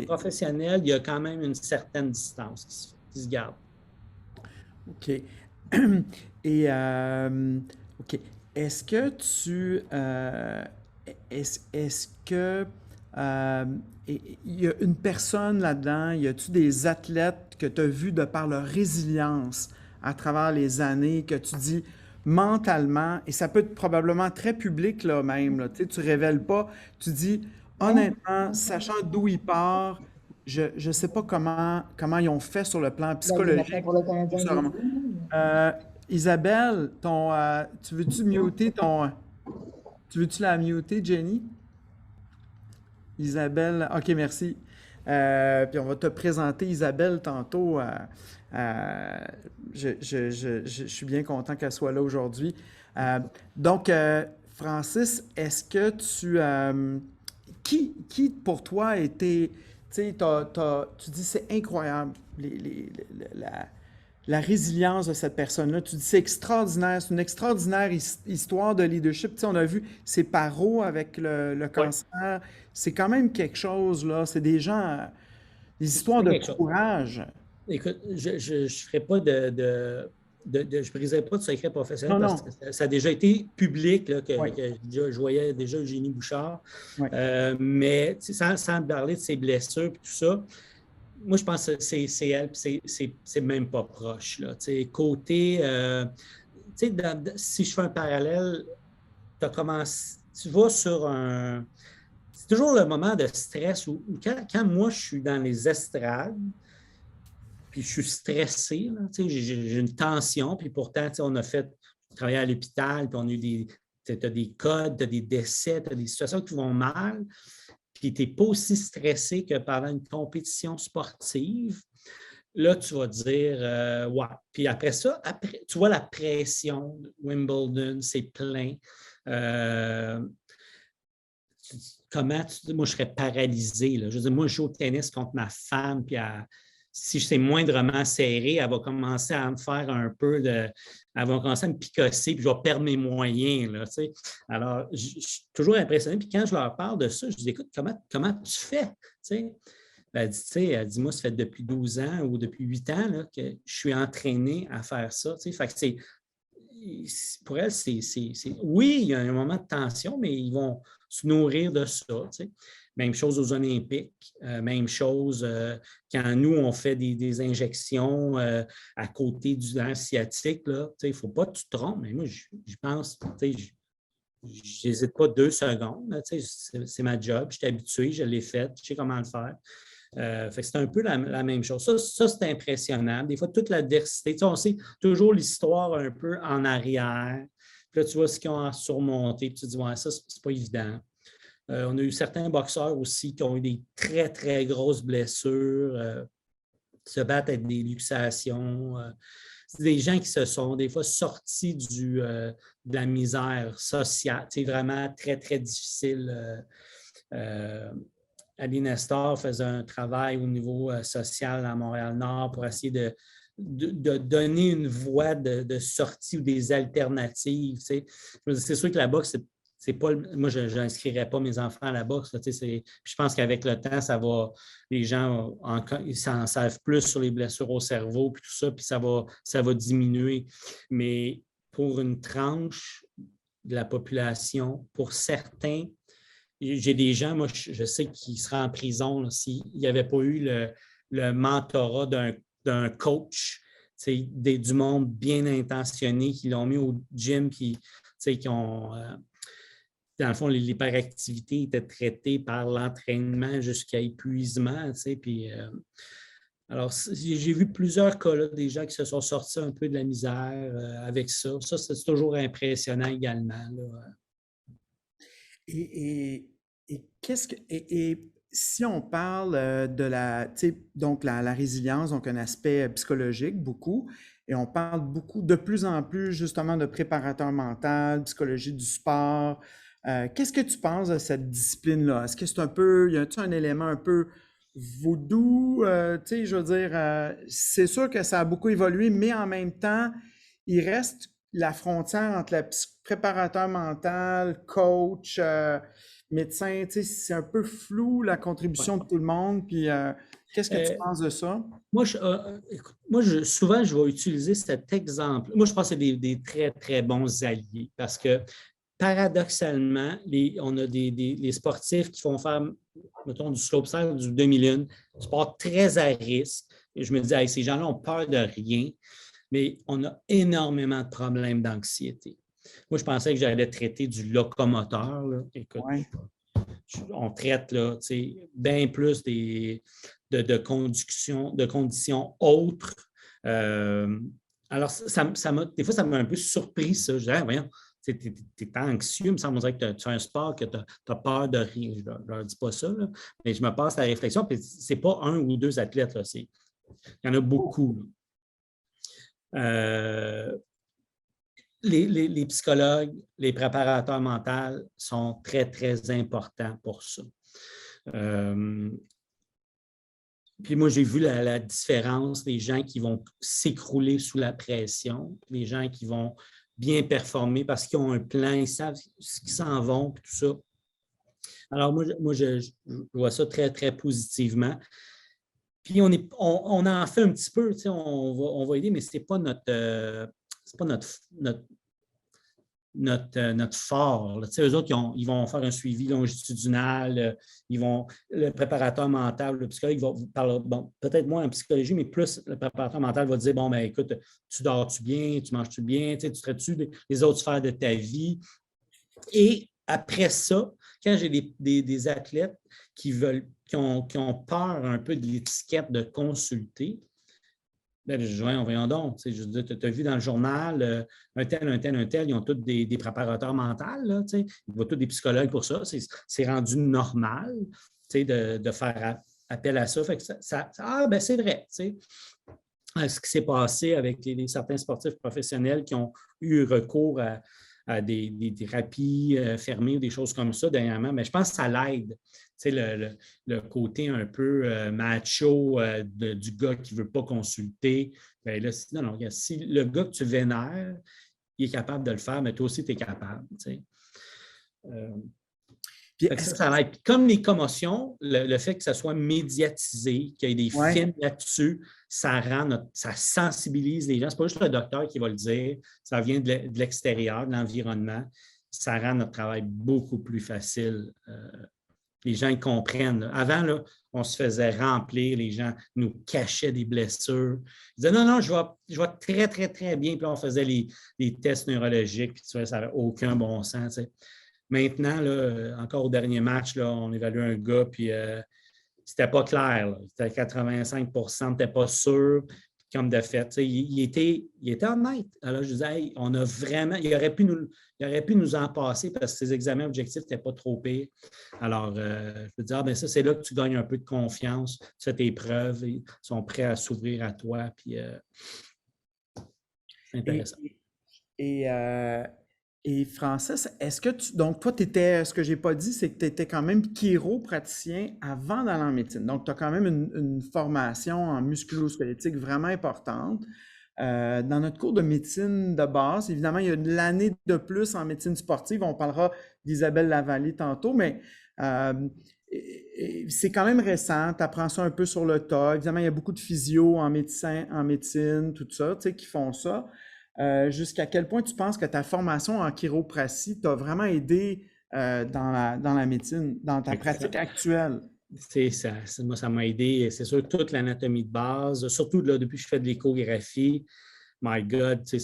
Professionnelle, il y a quand même une certaine distance qui se garde. OK. Et, OK. Est-ce que tu... est-ce que... il y a une personne là-dedans, y a-tu des athlètes que tu as vus de par leur résilience à travers les années, que tu dis mentalement, et ça peut être probablement très public là même, là, tu ne révèles pas, tu dis honnêtement, sachant d'où il part, je ne sais pas comment ils ont fait sur le plan psychologique. Isabelle, tu veux-tu muter tu veux-tu la muter, Jenny? Isabelle, OK, merci. Puis on va te présenter Isabelle tantôt. Je suis bien content qu'elle soit là aujourd'hui. Donc, Francis, est-ce que qui pour toi a été... Tu sais, tu dis c'est incroyable, la résilience de cette personne-là. Tu dis c'est extraordinaire, c'est une extraordinaire histoire de leadership. Tu sais, on a vu ses parents avec le cancer. C'est quand même quelque chose, là. C'est des gens, des histoires de courage. Écoute, je ne ferai pas je briserai pas de secret professionnel parce que ça a déjà été public là, que je voyais déjà Eugénie Bouchard. Mais sans parler de ses blessures et tout ça, moi, je pense que c'est elle, c'est même pas proche. Là. Côté, si je fais un parallèle, tu vas sur un... C'est toujours le moment de stress où quand moi, je suis dans les estrades, puis je suis stressé, j'ai une tension, puis pourtant, on a travaillé à l'hôpital, puis on a eu tu as des codes, tu as des décès, tu as des situations qui vont mal, puis tu n'es pas aussi stressé que pendant une compétition sportive. Là, tu vas dire, ouais. Puis après ça, tu vois la pression de Wimbledon, c'est plein. Moi, je serais paralysé. Là. Je veux dire, moi, je joue au tennis contre ma femme, puis si c'est moindrement serré, elle va commencer à me faire un peu de... Elle va commencer à me picosser, puis je vais perdre mes moyens. Là, alors, je suis toujours impressionné. Puis quand je leur parle de ça, je dis, écoute, comment tu fais? Elle dit, moi, ça fait depuis 12 ans ou depuis 8 ans là, que je suis entraîné à faire ça. Fait que pour elle, oui, il y a un moment de tension, mais ils vont se nourrir de ça. Même chose aux Olympiques, même chose quand nous, on fait des injections à côté du nerf sciatique. Il ne faut pas que tu te trompes, mais moi, je pense, j'hésite pas 2 secondes. Là, c'est ma job, je suis habitué, je l'ai fait, je sais comment le faire. Fait que c'est un peu la même chose. Ça, c'est impressionnant. Des fois, toute l'adversité, on sait toujours l'histoire un peu en arrière. Puis là, tu vois ce qu'ils ont à surmonter. Puis tu te dis, ouais, ça, c'est pas évident. On a eu certains boxeurs aussi qui ont eu des très, très grosses blessures, se battent avec des luxations. C'est des gens qui se sont des fois sortis de la misère sociale. C'est vraiment très, très difficile. Ali Nestor faisait un travail au niveau social à Montréal-Nord pour essayer de donner une voie de sortie ou des alternatives. C'est sûr que la boxe, c'est pas. Moi, je n'inscrirais pas mes enfants à la boxe. Là, je pense qu'avec le temps, les gens ils s'en savent plus sur les blessures au cerveau puis tout ça, puis ça va diminuer. Mais pour une tranche de la population, pour certains, j'ai des gens, moi, je sais qu'ils seraient en prison s'il n'y avait pas eu le mentorat d'un coach, du monde bien intentionné qui l'ont mis au gym, qui ont. Dans le fond, l'hyperactivité était traitée par l'entraînement jusqu'à épuisement. Puis, alors, j'ai vu plusieurs cas là, des gens qui se sont sortis un peu de la misère avec ça. Ça, c'est toujours impressionnant également. Là. Et si on parle de la résilience, donc un aspect psychologique beaucoup, et on parle beaucoup de plus en plus justement de préparateur mental, psychologie du sport. Qu'est-ce que tu penses de cette discipline-là? Est-ce que c'est y a-t-il un élément un peu vaudou? Je veux dire, c'est sûr que ça a beaucoup évolué, mais en même temps, il reste la frontière entre préparateur mental, coach, médecin, c'est un peu flou la contribution de tout le monde. Puis, qu'est-ce que tu penses de ça? Souvent, je vais utiliser cet exemple. Moi, je pense que c'est des très, très bons alliés parce que paradoxalement, on a les sportifs qui font faire, mettons, du slopestyle, du demi-lune, du sport très à risque. Et je me dis, hey, ces gens-là ont peur de rien, mais on a énormément de problèmes d'anxiété. Moi, je pensais que j'allais traiter du locomoteur. Là. Écoute, Ouais. on traite là, bien plus de conditions autres. Alors, des fois, ça m'a un peu surpris, ça. Je disais, voyons, tu es anxieux, il me semble que tu fais un sport, que tu as peur de rien. Je ne leur dis pas ça, là, mais je me passe la réflexion. Ce n'est pas 1 ou 2 athlètes, là, il y en a beaucoup. Les psychologues, les préparateurs mentaux sont très, très importants pour ça. Puis moi, j'ai vu la différence des gens qui vont s'écrouler sous la pression, les gens qui vont bien performer parce qu'ils ont un plan, ils savent ce qu'ils s'en vont, puis tout ça. Alors, moi je vois ça très, très positivement. Puis, on en fait un petit peu, on va aider, mais ce n'est pas notre fort. Eux autres, ils vont faire un suivi longitudinal, le préparateur mental, le psychologue, va vous parler, peut-être moins en psychologie, mais plus le préparateur mental va dire, bon, ben écoute, tu dors-tu bien, tu manges-tu bien, tu traites-tu les autres sphères de ta vie. Et après ça, quand j'ai des athlètes qui ont peur un peu de l'étiquette de consulter, ben, je dis, voyons donc, tu as vu dans le journal, un tel, ils ont tous des préparateurs mentaux, là, ils vont tous des psychologues pour ça. C'est rendu normal de faire appel à ça. Fait que ben c'est vrai. Ce qui s'est passé avec certains sportifs professionnels qui ont eu recours à des thérapies fermées ou des choses comme ça dernièrement, mais je pense que ça l'aide. Le côté un peu macho du gars qui ne veut pas consulter. Bien là, si le gars que tu vénères, il est capable de le faire, mais toi aussi, tu es capable. Ça l'aide. Comme les commotions, le fait que ça soit médiatisé, qu'il y ait des films là-dessus, ça sensibilise les gens. Ce n'est pas juste le docteur qui va le dire, ça vient de l'extérieur, de l'environnement. Ça rend notre travail beaucoup plus facile les gens ils comprennent. Là. Avant, là, on se faisait remplir, les gens nous cachaient des blessures. Ils disaient non, non, je vais très, très, très bien. Puis là, on faisait les tests neurologiques, puis tu vois, ça n'avait aucun bon sens. Tu sais. Maintenant, là, encore au dernier match, là, on évalue un gars, puis c'était pas clair. Là. C'était 85 n'était pas sûr. Comme de fait. Il était honnête. Alors, je disais, hey, on a vraiment. Il aurait pu nous en passer parce que ses examens objectifs n'étaient pas trop pires. Alors, je veux dire, ben ça, c'est là que tu gagnes un peu de confiance. Tu fais tes preuves, ils sont prêts à s'ouvrir à toi. Puis, c'est intéressant. Et, et Francis, est-ce que tu. Donc, toi, tu étais. Ce que j'ai pas dit, c'est que tu étais quand même chiropraticien avant d'aller en médecine. Donc, tu as quand même une formation en musculo-squelettique vraiment importante. Dans notre cours de médecine de base, évidemment, il y a l'année de plus en médecine sportive. On parlera d'Isabelle Lavallée tantôt, mais euh, c'est quand même récent. Tu apprends ça un peu sur le tas. Évidemment, il y a beaucoup de physio en médecine, tout ça, tu sais, qui font ça. Jusqu'à quel point tu penses que ta formation en chiropratie t'a vraiment aidé dans la médecine, dans ta pratique actuelle? Moi, ça m'a aidé. C'est sûr, toute l'anatomie de base, surtout là, depuis que je fais de l'échographie, my God, c'est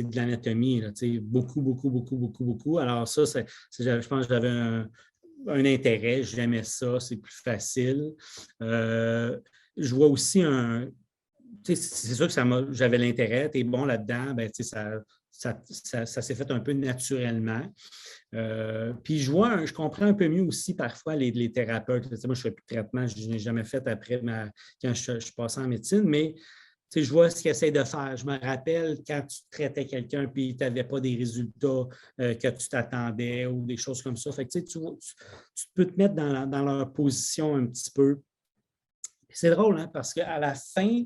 de l'anatomie, là, beaucoup, beaucoup, beaucoup, beaucoup, beaucoup. Alors ça, je pense que j'avais un intérêt, j'aimais ça, c'est plus facile. Je vois aussi c'est sûr que j'avais l'intérêt, tu es bon là-dedans, ben, ça s'est fait un peu naturellement. Puis je comprends un peu mieux aussi parfois les thérapeutes. Moi, je ne fais plus de traitement, je n'ai jamais fait après quand je suis passé en médecine, mais je vois ce qu'ils essaient de faire. Je me rappelle quand tu traitais quelqu'un et tu n'avais pas des résultats que tu t'attendais ou des choses comme ça. Fait que, tu peux te mettre dans leur position un petit peu. C'est drôle, hein, parce qu'à la fin,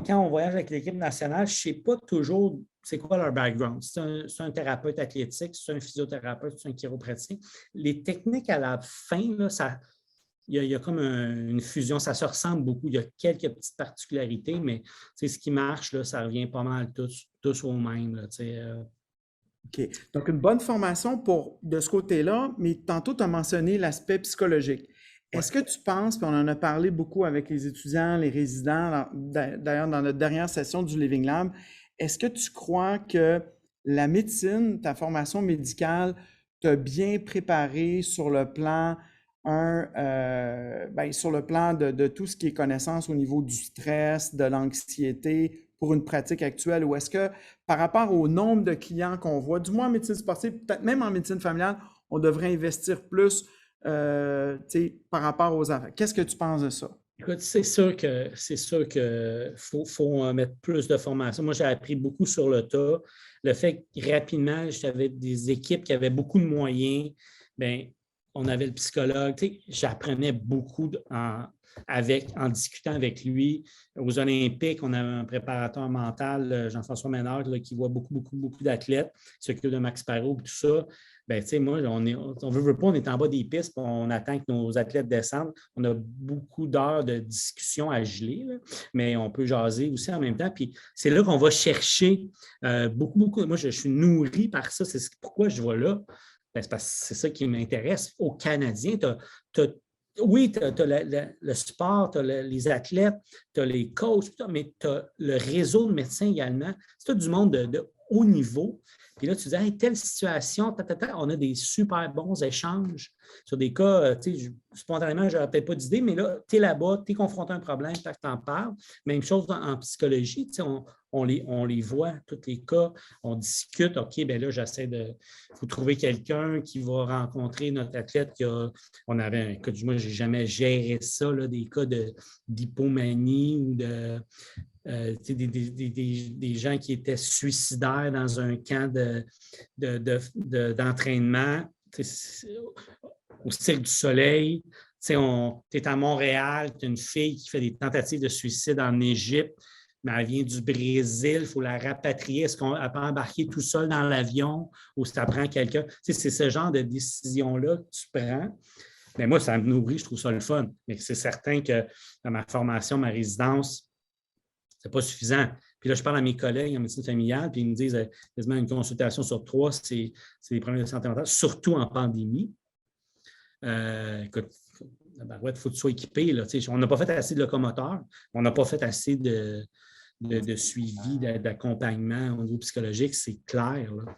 quand on voyage avec l'équipe nationale, je ne sais pas toujours c'est quoi leur background. C'est un thérapeute athlétique, c'est un physiothérapeute, c'est un chiropraticien. Les techniques à la fin, là, il y a comme une fusion, ça se ressemble beaucoup. Il y a quelques petites particularités, mais ce qui marche, là, ça revient pas mal tous au même. Là, OK. Donc, une bonne formation de ce côté-là, mais tantôt, tu as mentionné l'aspect psychologique. ouais. Est-ce que tu penses, puis on en a parlé beaucoup avec les étudiants, les résidents, d'ailleurs dans notre dernière session du Living Lab, est-ce que tu crois que la médecine, ta formation médicale, t'a bien préparé sur le plan, sur le plan de tout ce qui est connaissance au niveau du stress, de l'anxiété pour une pratique actuelle, ou est-ce que par rapport au nombre de clients qu'on voit, du moins en médecine sportive, peut-être même en médecine familiale, on devrait investir plus par rapport aux enfants. Qu'est-ce que tu penses de ça? Écoute, c'est sûr que faut mettre plus de formation. Moi, j'ai appris beaucoup sur le tas. Le fait que rapidement, j'avais des équipes qui avaient beaucoup de moyens, bien, on avait le psychologue. J'apprenais beaucoup en discutant avec lui. Aux Olympiques, on avait un préparateur mental, Jean-François Ménard, là, qui voit beaucoup, beaucoup, beaucoup d'athlètes, qui s'occupe de Max Parot et tout ça. Ben, moi, on veut pas, on est en bas des pistes, on attend que nos athlètes descendent. On a beaucoup d'heures de discussion à geler, là, mais on peut jaser aussi en même temps. Puis c'est là qu'on va chercher beaucoup, beaucoup. Moi, je suis nourri par ça. C'est pourquoi je vais là. Ben, c'est parce que c'est ça qui m'intéresse. Aux Canadiens, oui, tu as le sport, tu as les athlètes, tu as les coachs, mais tu as le réseau de médecins également. C'est tout du monde de haut niveau. Puis là, tu dis, hey, telle situation, on a des super bons échanges sur des cas, spontanément, je n'aurais peut-être pas d'idée, mais là, tu es là-bas, tu es confronté à un problème, tu en parles. Même chose en psychologie, on les voit, tous les cas, on discute, OK, bien là, j'essaie de vous trouver quelqu'un qui va rencontrer notre athlète on avait un cas, moi, je n'ai jamais géré ça, là, des cas d'hypomanie ou des gens qui étaient suicidaires dans un camp d'entraînement au Cirque du Soleil. Tu es à Montréal, tu as une fille qui fait des tentatives de suicide en Égypte, mais elle vient du Brésil, il faut la rapatrier. Est-ce qu'elle peut embarquer tout seul dans l'avion ou si tu prends quelqu'un? C'est ce genre de décision-là que tu prends. Mais moi, ça me nourrit, je trouve ça le fun. Mais c'est certain que dans ma formation, ma résidence, ce n'est pas suffisant. Puis là, je parle à mes collègues en médecine familiale, puis ils me disent quasiment une consultation sur 3, c'est des problèmes de santé mentale, surtout en pandémie. Écoute, il faut que tu sois équipé. Là, on n'a pas fait assez de locomoteurs, on n'a pas fait assez de suivi, d'accompagnement au niveau psychologique, c'est clair. Là.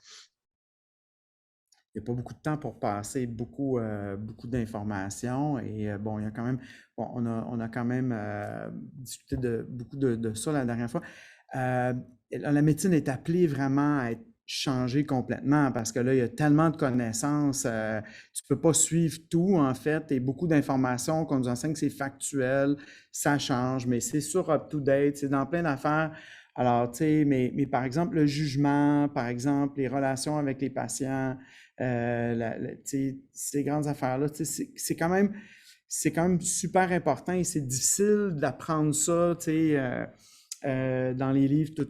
Il n'y a pas beaucoup de temps pour passer beaucoup d'informations. Et bon, il y a quand même, bon, on a quand même discuté beaucoup de ça la dernière fois. La médecine est appelée vraiment à être changée complètement parce que là, il y a tellement de connaissances. Tu ne peux pas suivre tout, en fait, et beaucoup d'informations qu'on nous enseigne, c'est factuel, ça change, mais c'est sur up-to-date, c'est dans plein d'affaires. Alors, tu sais, mais par exemple, le jugement, par exemple, les relations avec les patients, ces grandes affaires-là, c'est quand même super important et c'est difficile d'apprendre ça, dans les livres, tout,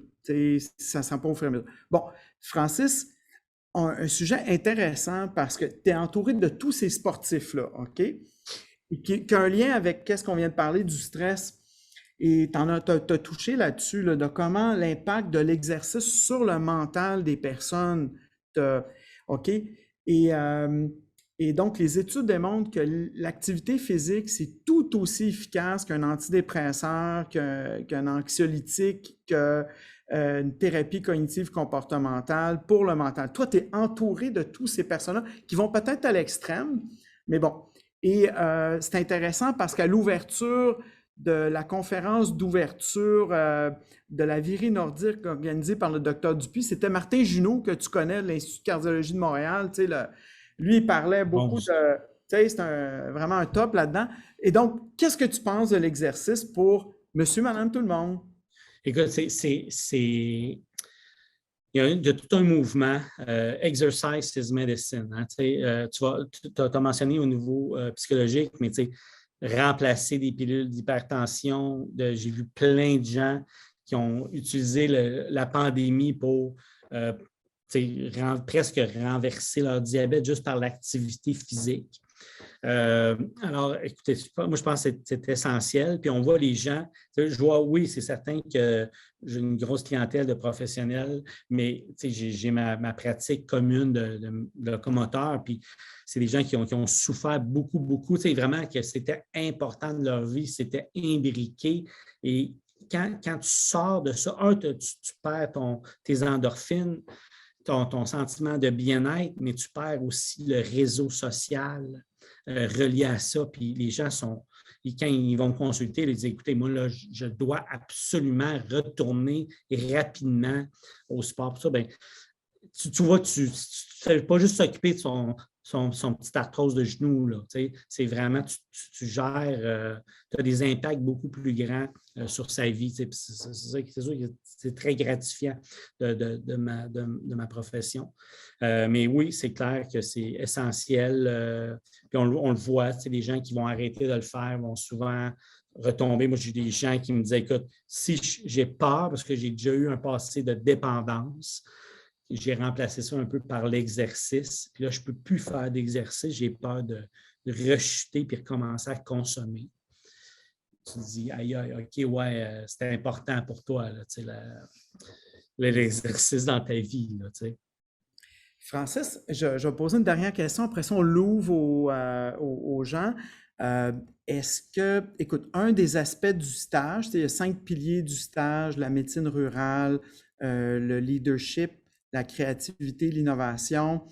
ça ne sent pas au fur et à mesure. Bon, Francis, un sujet intéressant parce que tu es entouré de tous ces sportifs-là, OK? Et qui a un lien avec qu'est-ce qu'on vient de parler du stress. Et tu as touché là-dessus, là, de comment l'impact de l'exercice sur le mental des personnes. OK? Et, euh, et donc, les études démontrent que l'activité physique, c'est tout aussi efficace qu'un antidépresseur, qu'un anxiolytique, qu'une thérapie cognitive comportementale pour le mental. Toi, tu es entouré de tous ces personnes-là qui vont peut-être à l'extrême, mais bon. Et c'est intéressant parce qu'à l'ouverture de la conférence d'ouverture de la virée nordique organisée par le docteur Dupuis. C'était Martin Junot, que tu connais, de l'Institut de cardiologie de Montréal. Lui, il parlait beaucoup de... C'est vraiment un top là-dedans. Et donc, qu'est-ce que tu penses de l'exercice pour monsieur, madame, tout le monde? Écoute, il y a tout un mouvement, exercise is medicine. Hein, tu as mentionné au niveau psychologique, mais remplacer des pilules d'hypertension. J'ai vu plein de gens qui ont utilisé la pandémie pour presque renverser leur diabète juste par l'activité physique. Alors, écoutez, moi, je pense que c'est essentiel. Puis on voit les gens, je vois, oui, c'est certain que j'ai une grosse clientèle de professionnels, mais j'ai ma pratique commune de locomoteur, puis c'est des gens qui ont souffert beaucoup, beaucoup. Vraiment que c'était important de leur vie, c'était imbriqué. Et quand tu sors de ça, tu perds tes endorphines, ton sentiment de bien-être, mais tu perds aussi le réseau social relié à ça. Puis les gens quand ils vont me consulter, ils disent, écoutez, moi, là, je dois absolument retourner rapidement au sport. Pour ça, ben, tu vois, tu ne fais pas juste s'occuper de son petit arthrose de genou. Là, c'est vraiment, tu gères, tu as des impacts beaucoup plus grands sur sa vie. C'est sûr que c'est très gratifiant de ma profession. Mais oui, c'est clair que c'est essentiel. Puis on le voit, les gens qui vont arrêter de le faire vont souvent retomber. Moi, j'ai des gens qui me disaient, écoute, si j'ai peur, parce que j'ai déjà eu un passé de dépendance, j'ai remplacé ça un peu par l'exercice. Puis là, je ne peux plus faire d'exercice. J'ai peur de rechuter puis recommencer à consommer. Tu te dis, aïe, aïe, OK, ouais, c'était important pour toi, l'exercice dans ta vie. Là, Francis, je vais poser une dernière question. Après ça, on l'ouvre aux gens. Est-ce que, écoute, un des aspects du stage, il y a 5 piliers du stage, la médecine rurale, le leadership, la créativité, l'innovation,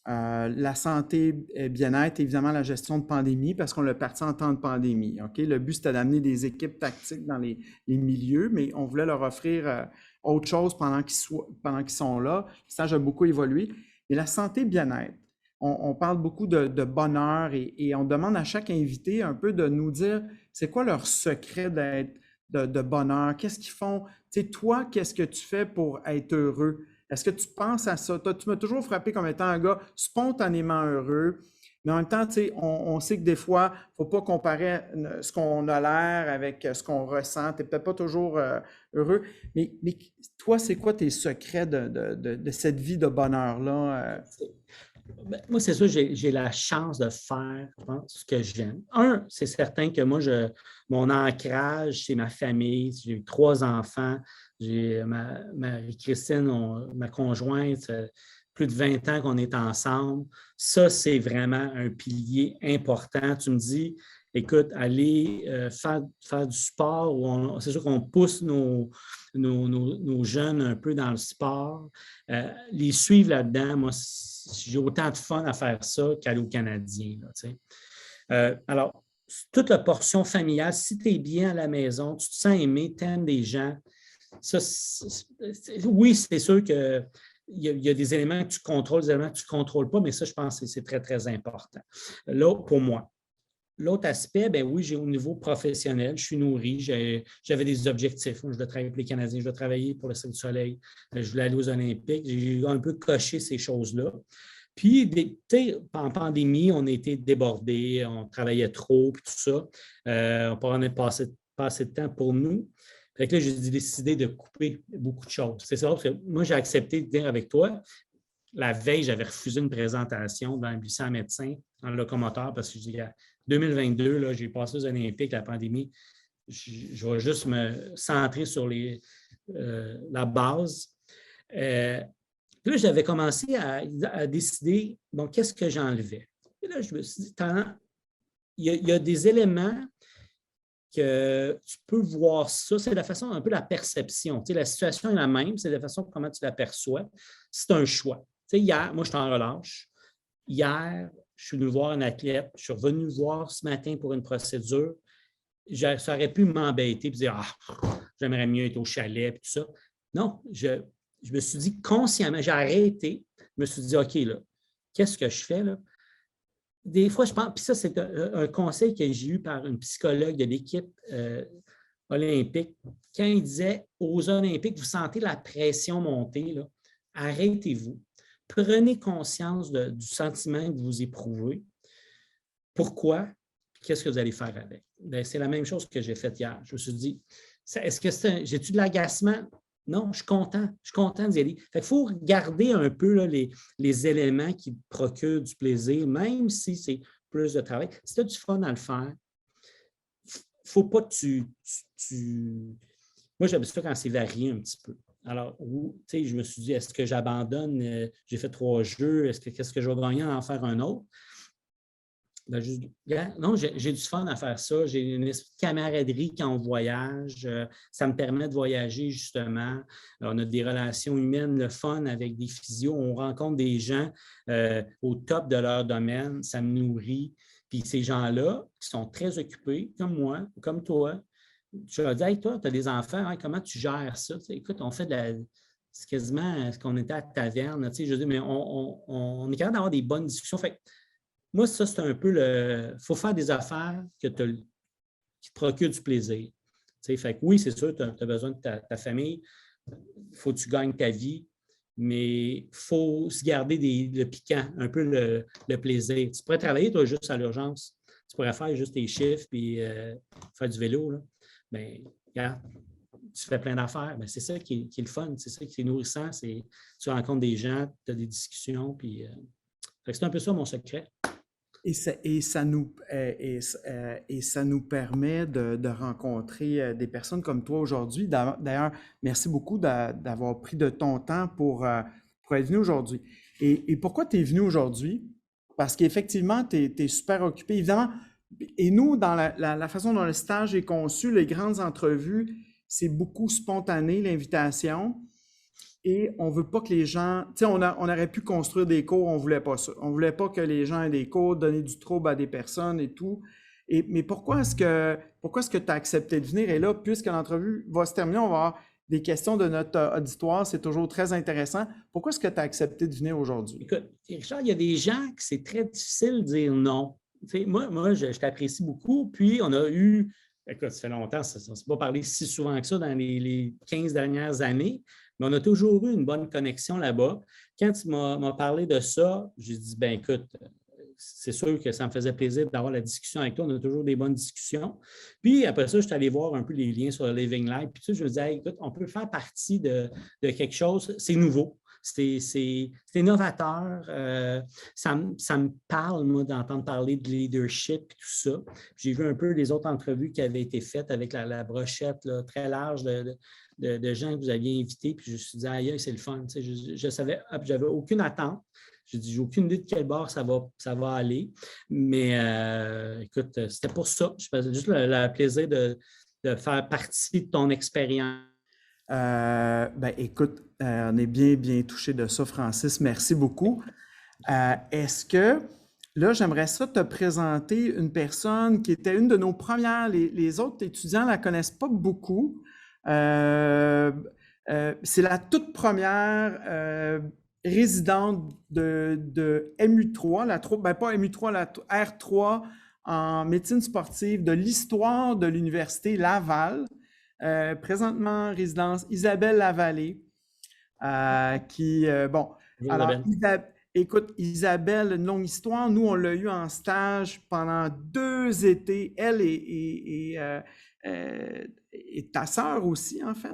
la santé et bien-être, évidemment la gestion de pandémie, parce qu'on l'a parti en temps de pandémie. OK? Le but, c'était d'amener des équipes tactiques dans les milieux, mais on voulait leur offrir autre chose pendant qu'ils sont là. Le stage a beaucoup évolué. Et la santé et bien-être, on parle beaucoup de bonheur et on demande à chaque invité un peu de nous dire c'est quoi leur secret de bonheur, qu'est-ce qu'ils font, tu sais, toi, qu'est-ce que tu fais pour être heureux? Est-ce que tu penses à ça? Tu m'as toujours frappé comme étant un gars spontanément heureux, mais en même temps, tu sais, on sait que des fois, il ne faut pas comparer ce qu'on a l'air avec ce qu'on ressent. Tu n'es peut-être pas toujours heureux, mais toi, c'est quoi tes secrets de cette vie de bonheur-là? Ben, moi, c'est sûr, j'ai la chance de faire, je pense, ce que j'aime. Un, c'est certain que moi, mon ancrage, c'est ma famille. J'ai eu 3 enfants. J'ai Marie-Christine, ma conjointe, plus de 20 ans qu'on est ensemble. Ça, c'est vraiment un pilier important. Tu me dis, écoute, aller faire du sport, c'est sûr qu'on pousse nos jeunes un peu dans le sport. Les suivre là-dedans, moi, j'ai autant de fun à faire ça qu'aller au Canadien. Là, tu sais. Alors, toute la portion familiale, si tu es bien à la maison, tu te sens aimé, tu aimes des gens, ça, oui, c'est sûr qu'il y a des éléments que tu contrôles, des éléments que tu ne contrôles pas, mais ça, je pense que c'est très, très important. Là, pour moi. L'autre aspect, ben oui, j'ai au niveau professionnel, je suis nourri, j'avais des objectifs. Je dois travailler pour les Canadiens, je dois travailler pour le Cirque du Soleil, je voulais aller aux Olympiques. J'ai un peu coché ces choses-là. Puis, en pandémie, on a été débordés, on travaillait trop, puis tout ça. On prenait pas assez de temps pour nous. Fait que là, j'ai décidé de couper beaucoup de choses. C'est ça, parce que moi, j'ai accepté de venir avec toi. La veille, j'avais refusé une présentation dans le lycée médecin en locomoteur parce que je dis, 2022, là, j'ai passé aux Olympiques, la pandémie. Je vais juste me centrer sur la base. Puis là, j'avais commencé à décider, bon, qu'est-ce que j'enlevais? Et là, je me suis dit, il y a des éléments que tu peux voir ça. C'est la façon, un peu la perception. Tu sais, la situation est la même, c'est la façon comment tu l'aperçois. C'est un choix. Tu sais, hier, moi, je suis en relâche. Hier, je suis venu voir un athlète. Je suis revenu voir ce matin pour une procédure. Ça aurait pu m'embêter et dire, j'aimerais mieux être au chalet et tout ça. Non, je me suis dit consciemment, j'ai arrêté. Je me suis dit, OK, là, qu'est-ce que je fais là? Des fois, je pense, puis ça, c'est un conseil que j'ai eu par une psychologue de l'équipe olympique, quand il disait aux Olympiques, vous sentez la pression monter, là, arrêtez-vous. Prenez conscience du sentiment que vous éprouvez. Pourquoi? Qu'est-ce que vous allez faire avec? Bien, c'est la même chose que j'ai faite hier. Je me suis dit, est-ce que j'ai-tu de l'agacement? Non, je suis content. Je suis content d'y aller. Il faut regarder un peu là, les éléments qui procurent du plaisir, même si c'est plus de travail. Si tu as du fun à le faire, il ne faut pas que tu... Moi, j'aime ça quand c'est varié un petit peu. Alors, je me suis dit, est-ce que j'abandonne? J'ai fait 3 jeux. Qu'est-ce que je vais gagner à en faire un autre? Ben, non, j'ai du fun à faire ça. J'ai une esprit de camaraderie quand on voyage. Ça me permet de voyager, justement. On a des relations humaines, le fun avec des physios. On rencontre des gens au top de leur domaine. Ça me nourrit. Puis ces gens-là, qui sont très occupés, comme moi, comme toi, je leur dis, hey, toi, tu as des enfants, hein, comment tu gères ça? Tu sais, écoute, on fait c'est quasiment ce qu'on était à la taverne. Tu sais, je dis, mais on est capable d'avoir des bonnes discussions. Fait, moi, ça, c'est un peu il faut faire des affaires qui te procurent du plaisir. Tu sais, fait que oui, c'est sûr, tu as besoin de ta famille. Il faut que tu gagnes ta vie, mais il faut se garder le piquant, un peu le plaisir. Tu pourrais travailler, toi, juste à l'urgence. Tu pourrais faire juste tes chiffres puis faire du vélo. Là. Bien, regarde, tu fais plein d'affaires. Bien, c'est ça qui est le fun. C'est ça qui est nourrissant. Tu rencontres des gens, tu as des discussions. Puis, c'est un peu ça mon secret. Et ça nous permet de rencontrer des personnes comme toi aujourd'hui. D'ailleurs, merci beaucoup d'avoir pris de ton temps pour être venu aujourd'hui. Et pourquoi tu es venu aujourd'hui? Parce qu'effectivement, tu es super occupé. Évidemment, et nous, dans la façon dont le stage est conçu, les grandes entrevues, c'est beaucoup spontané, l'invitation. Et on ne veut pas que les gens... Tu sais, on aurait pu construire des cours, on ne voulait pas ça. On ne voulait pas que les gens aient des cours, donner du trouble à des personnes et tout. Mais pourquoi est-ce que tu as accepté de venir? Et là, puisque l'entrevue va se terminer, on va avoir des questions de notre auditoire. C'est toujours très intéressant. Pourquoi est-ce que tu as accepté de venir aujourd'hui? Écoute, Richard, il y a des gens que c'est très difficile de dire non. Tu sais, moi je t'apprécie beaucoup. Puis, on a eu... Écoute, ça fait longtemps, on ne s'est pas parlé si souvent que ça dans les 15 dernières années. Mais on a toujours eu une bonne connexion là-bas. Quand tu m'as parlé de ça, j'ai dit, ben écoute, c'est sûr que ça me faisait plaisir d'avoir la discussion avec toi. On a toujours des bonnes discussions. Puis après ça, je suis allé voir un peu les liens sur le Living Life. Puis tu sais, je me disais, hey, écoute, on peut faire partie de quelque chose. C'est nouveau. C'est novateur. Ça me parle, moi, d'entendre parler de leadership et tout ça. J'ai vu un peu les autres entrevues qui avaient été faites avec la brochette là, très large de gens que vous aviez invités, puis je me suis dit, aïe, c'est le fun. Tu sais, je savais, j'avais aucune attente. J'ai dit, j'ai aucune idée de quel bord ça va aller. Mais écoute, c'était pour ça. Je faisais juste le plaisir de faire partie de ton expérience. Écoute, on est bien, bien touché de ça, Francis. Merci beaucoup. Est-ce que, là, j'aimerais ça te présenter une personne qui était une de nos premières, les autres étudiants ne la connaissent pas beaucoup. C'est la toute première résidente de MU3, pas MU3, la R3 en médecine sportive de l'histoire de l'Université Laval. Présentement en résidence, Isabelle Lavallée, écoute, Isabelle, une longue histoire. Nous, on l'a eu en stage pendant 2 étés. Elle et ta sœur aussi, en fait.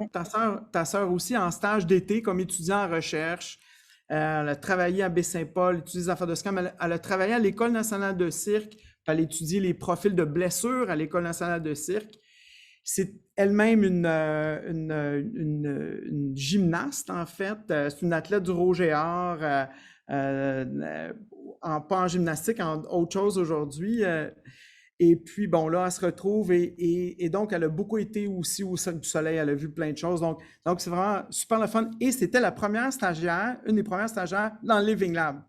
Ta sœur aussi en stage d'été comme étudiant en recherche. Elle a travaillé à Baie-Saint-Paul, étudié les affaires de SCAM. Elle a travaillé à l'École nationale de cirque. Elle a étudié les profils de blessures à l'École nationale de cirque. C'est elle-même une gymnaste, en fait. C'est une athlète du Roger-Art, pas en gymnastique, en autre chose aujourd'hui. Et puis, bon, là, elle se retrouve et donc, elle a beaucoup été aussi au Cirque du Soleil. Elle a vu plein de choses. Donc c'est vraiment super le fun. Et c'était la première stagiaire, une des premières stagiaires dans le Living Lab.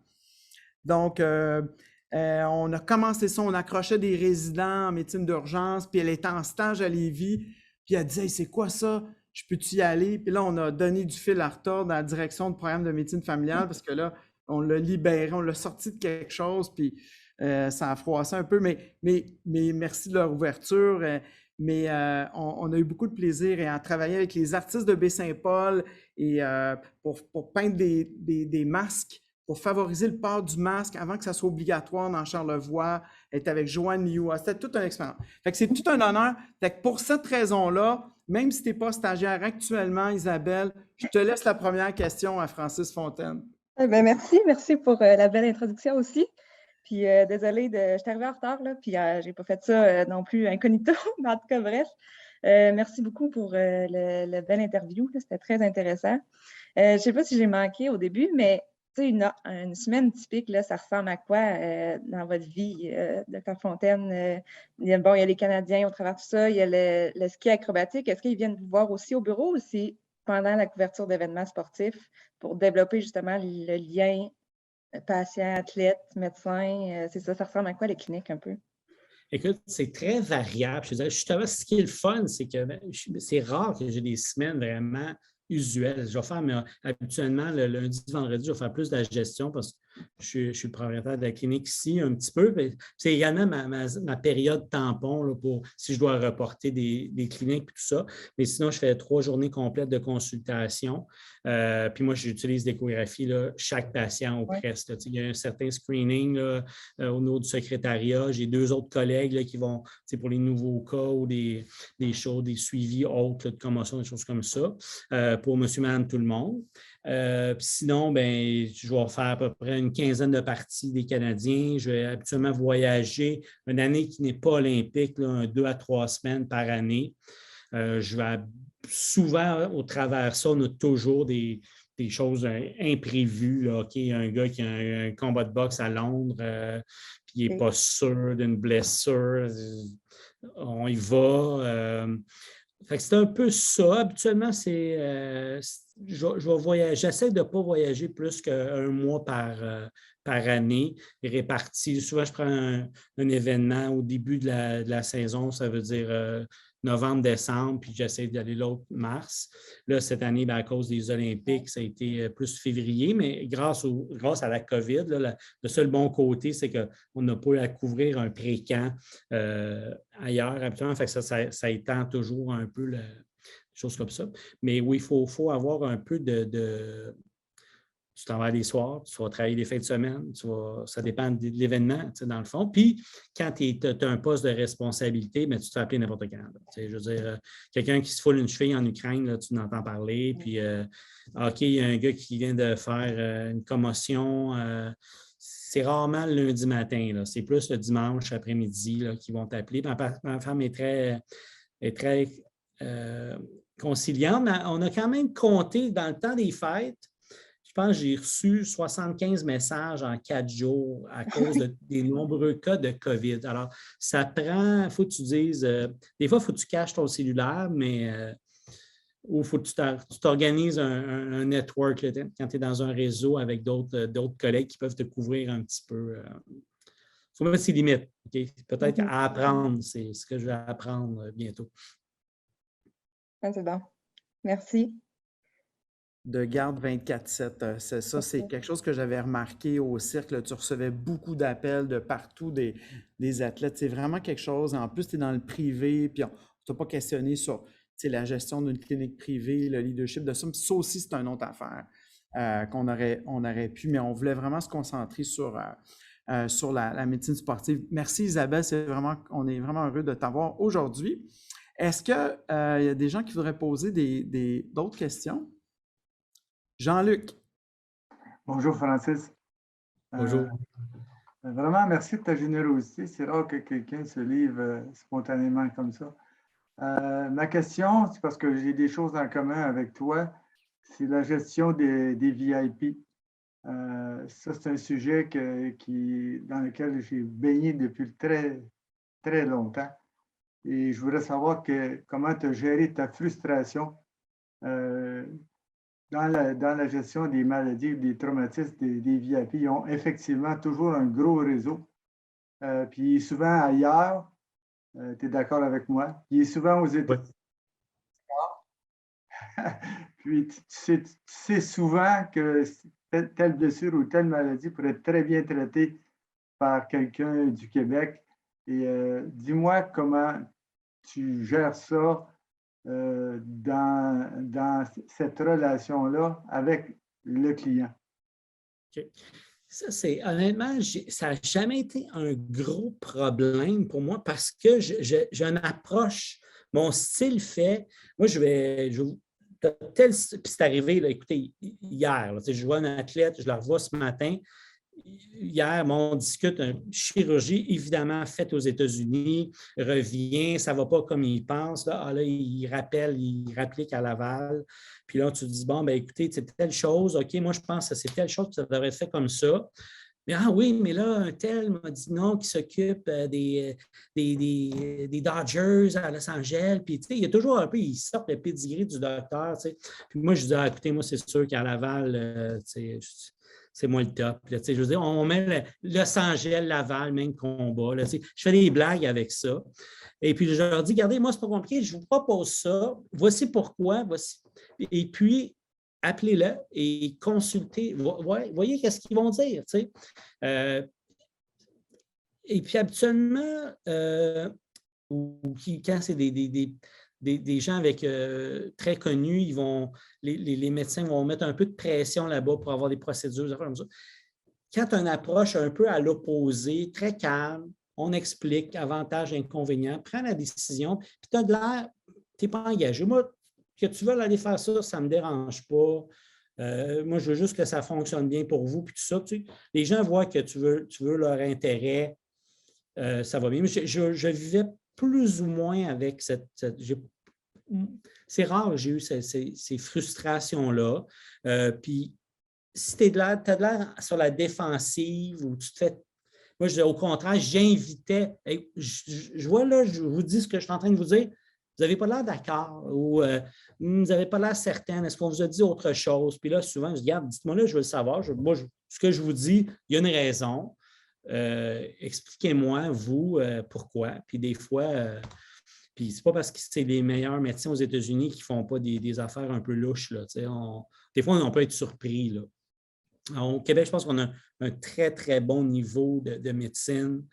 Donc, on a commencé ça, on accrochait des résidents en médecine d'urgence, puis elle était en stage à Lévis, puis elle disait hey, « c'est quoi ça? Je peux-tu y aller? » Puis là, on a donné du fil à retordre dans la direction du programme de médecine familiale parce que là, on l'a libéré, on l'a sorti de quelque chose, puis ça a froissé un peu, mais merci de leur ouverture. On a eu beaucoup de plaisir à travailler avec les artistes de Baie-Saint-Paul et pour peindre des masques, pour favoriser le port du masque avant que ça soit obligatoire dans Charlevoix, être avec Joanne Liu. C'était toute une expérience. Fait que c'est tout un honneur. Fait que pour cette raison-là, même si tu n'es pas stagiaire actuellement, Isabelle, je te laisse la première question à Francis Fontaine. Merci pour la belle introduction aussi. Puis désolée, je suis arrivée en retard, là, puis j'ai pas fait ça non plus incognito, mais en tout cas, bref. Merci beaucoup pour la belle interview, c'était très intéressant. Je ne sais pas si j'ai manqué au début, mais une semaine typique, là, ça ressemble à quoi dans votre vie, Dr. Fontaine? Il y a les Canadiens au travers de tout ça, il y a le ski acrobatique. Est-ce qu'ils viennent vous voir aussi au bureau ou c'est pendant la couverture d'événements sportifs pour développer justement le lien patient, athlète, médecin? C'est ça ressemble à quoi les cliniques un peu? Écoute, c'est très variable. Je te dirais, justement, ce qui est le fun, c'est que c'est rare que j'ai des semaines vraiment usuelles. Je vais faire, mais habituellement, le lundi, vendredi, je vais faire plus de la gestion parce que je suis le propriétaire de la clinique ici un petit peu. C'est également ma période tampon là, pour si je dois reporter des cliniques et tout ça. Mais sinon, je fais 3 journées complètes de consultation. Puis moi, j'utilise l'échographie chaque patient ou presque. Là. Il y a un certain screening là, au niveau du secrétariat. J'ai 2 autres collègues là, qui vont pour les nouveaux cas ou des choses, des suivis autres de commotion, des choses comme ça, pour monsieur, madame, tout le monde. Sinon, je vais faire à peu près une quinzaine de parties des Canadiens. Je vais habituellement voyager une année qui n'est pas olympique, là, 2 à 3 semaines par année. Je vais souvent, au travers de ça, on a toujours des choses imprévues. Là. OK, un gars qui a un combat de boxe à Londres, puis il n'est pas sûr d'une blessure. On y va. Fait que c'est un peu ça. Habituellement, je vais voyager. J'essaie de ne pas voyager plus qu'1 mois par année, réparti. Souvent, je prends un événement au début de la saison, ça veut dire novembre, décembre, puis j'essaie d'aller l'autre mars. Là, cette année, à cause des Olympiques, ça a été plus février, mais grâce à la COVID, là, le seul bon côté, c'est qu'on n'a pas eu à couvrir un pré-camp ailleurs, habituellement. Fait que ça étend toujours un peu des choses comme ça. Mais oui, il faut avoir un peu tu t'en vas les soirs, tu vas travailler les fins de semaine, ça dépend de l'événement, dans le fond. Puis, quand tu as un poste de responsabilité, tu te fais appeler n'importe quand. Je veux dire, quelqu'un qui se foule une cheville en Ukraine, là, tu n'entends parler. Puis, OK, il y a un gars qui vient de faire une commotion. C'est rarement le lundi matin. C'est plus le dimanche après-midi qu'ils vont t'appeler. Ma femme est très conciliante, mais on a quand même compté dans le temps des fêtes. Je pense que j'ai reçu 75 messages en 4 jours à cause des nombreux cas de COVID. Alors, ça prend, il faut que tu dises, des fois, il faut que tu caches ton cellulaire, mais ou il faut que tu t'organises un network là, quand tu es dans un réseau avec d'autres collègues qui peuvent te couvrir un petit peu. Il faut mettre ses limites. Okay? Peut-être à apprendre, c'est ce que je vais apprendre bientôt. Ah, c'est bon. Merci. De garde 24/7. C'est quelque chose que j'avais remarqué au cirque. Là, tu recevais beaucoup d'appels de partout des athlètes. C'est vraiment quelque chose. En plus, tu es dans le privé, puis on ne t'a pas questionné sur la gestion d'une clinique privée, le leadership de ça. Puis ça aussi, c'est une autre affaire qu'on aurait pu, mais on voulait vraiment se concentrer sur la médecine sportive. Merci Isabelle, on est vraiment heureux de t'avoir aujourd'hui. Est-ce qu'il y a des gens qui voudraient poser d'autres questions? Jean-Luc. Bonjour Francis. Bonjour. Vraiment, merci de ta générosité. C'est rare que quelqu'un se livre spontanément comme ça. Ma question, c'est parce que j'ai des choses en commun avec toi, c'est la gestion des VIP. Ça, c'est un sujet dans lequel j'ai baigné depuis très, très longtemps. Et je voudrais savoir comment tu as géré ta frustration dans la gestion des maladies, des traumatismes des VIP. Ils ont effectivement toujours un gros réseau. Puis souvent ailleurs, tu es d'accord avec moi, il est souvent aux États-Unis. Ouais. Puis tu sais souvent que telle blessure ou telle maladie pourrait être très bien traitée par quelqu'un du Québec. Et dis-moi comment tu gères ça dans cette relation-là avec le client. OK. Ça, honnêtement, ça n'a jamais été un gros problème pour moi parce que j'ai une approche, mon style fait, moi, puis c'est arrivé, là, écoutez, hier, là, je vois un athlète, je la revois ce matin. Hier, on discute une chirurgie, évidemment, faite aux États-Unis, revient, ça ne va pas comme il pense. Là, il rapplique à Laval. Puis là, tu te dis, bon, ben écoutez, c'est telle chose, OK, moi, je pense que c'est telle chose, ça devrait être fait comme ça. Mais oui, mais là, un tel m'a dit non, qui s'occupe des Dodgers à Los Angeles. Puis, tu sais, il y a toujours un peu, il sort le pedigree du docteur, tu sais. Puis moi, je dis, écoutez, moi, c'est sûr qu'à Laval, tu sais, c'est moi le top. Là, je veux dire, on met Los Angeles, Laval, même combat. Là, je fais des blagues avec ça. Et puis, je leur dis, regardez, moi, c'est pas compliqué, je vous propose ça. Voici pourquoi. Et puis, appelez-le et consultez. Voyez qu'est-ce qu'ils vont dire. Et puis, habituellement, quand c'est des gens avec très connus, les médecins vont mettre un peu de pression là-bas pour avoir des procédures, des affaires comme ça. Quand tu as une approche un peu à l'opposé, très calme, on explique avantages et inconvénients, prends la décision, puis tu as de l'air, tu n'es pas engagé. Moi, que tu veux aller faire ça, ça ne me dérange pas. Moi, je veux juste que ça fonctionne bien pour vous, puis tout ça. Les gens voient que tu veux leur intérêt, ça va bien. Je vivais plus ou moins avec c'est rare que j'ai eu ces frustrations-là. Puis, si tu as de l'air sur la défensive ou tu te fais. Moi, au contraire, j'invitais. Je vois là, je vous dis ce que je suis en train de vous dire. Vous n'avez pas l'air d'accord ou vous n'avez pas l'air certaine. Est-ce qu'on vous a dit autre chose? Puis là, souvent, je dis, regarde, dites-moi là, je veux le savoir. Ce que je vous dis, il y a une raison. Expliquez-moi, vous, pourquoi. Puis des fois, puis c'est pas parce que c'est les meilleurs médecins aux États-Unis qui ne font pas des affaires un peu louches. Là, des fois, on peut être surpris. Là. Alors, au Québec, je pense qu'on a un très, très bon niveau de médecine.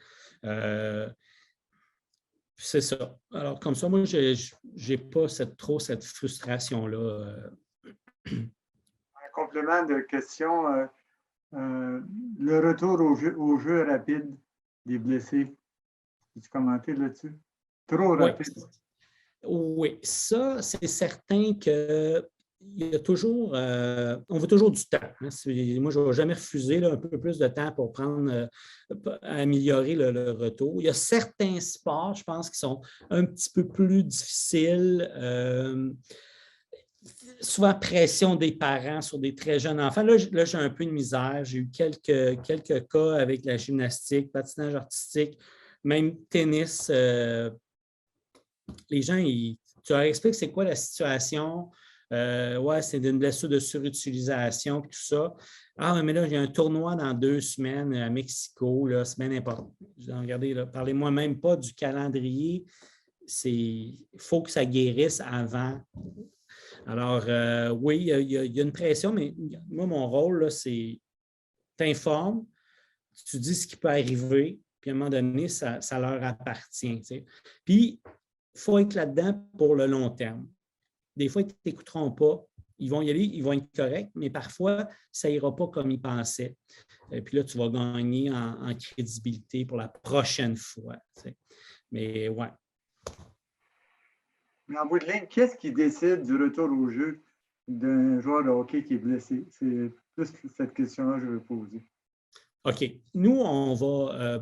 C'est ça. Alors, comme ça, moi, je n'ai pas trop cette frustration-là. Un complément de question, le retour au jeu rapide des blessés. Peux-tu commenter là-dessus? Trop rapide. Oui, ça, c'est certain que il y a toujours, on veut toujours du temps. Hein. Moi, je ne vais jamais refuser un peu plus de temps pour améliorer le retour. Il y a certains sports, je pense, qui sont un petit peu plus difficiles. souvent pression des parents sur des très jeunes enfants. Là, j'ai un peu de misère. J'ai eu quelques cas avec la gymnastique, patinage artistique, même tennis. Les gens, tu leur expliques c'est quoi la situation. Ouais, c'est une blessure de surutilisation, tout ça. Ah, mais là, il y a un tournoi dans 2 semaines à Mexico, là, semaine importante. Regardez, là, parlez-moi même pas du calendrier. Il faut que ça guérisse avant. Alors, oui, il y a une pression, mais moi, mon rôle, là, c'est t'informes, tu dis ce qui peut arriver, puis à un moment donné, ça leur appartient. Tu sais. Puis, il faut être là-dedans pour le long terme. Des fois, ils ne t'écouteront pas. Ils vont y aller, ils vont être corrects, mais parfois, ça n'ira pas comme ils pensaient. Et puis là, tu vas gagner en crédibilité pour la prochaine fois. Tu sais. Mais ouais. Mais en bout de ligne, qu'est-ce qui décide du retour au jeu d'un joueur de hockey qui est blessé? C'est plus cette question-là que je veux poser. OK. Nous, on va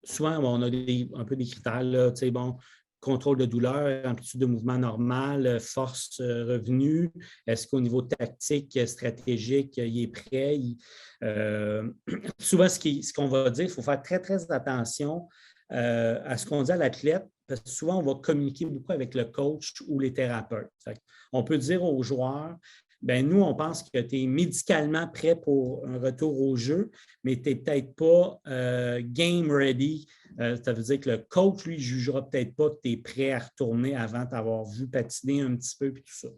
souvent, on a un peu des critères, là, tu sais, bon, contrôle de douleur, amplitude de mouvement normal, force revenu. Est-ce qu'au niveau tactique, stratégique, il est prêt? Souvent, ce qu'on va dire, il faut faire très, très attention à ce qu'on dit à l'athlète, parce que souvent, on va communiquer beaucoup avec le coach ou les thérapeutes. On peut dire aux joueurs, bien, nous, on pense que tu es médicalement prêt pour un retour au jeu, mais tu n'es peut-être pas game ready. Ça veut dire que le coach, lui, ne jugera peut-être pas que tu es prêt à retourner avant de t'avoir vu patiner un petit peu et tout ça.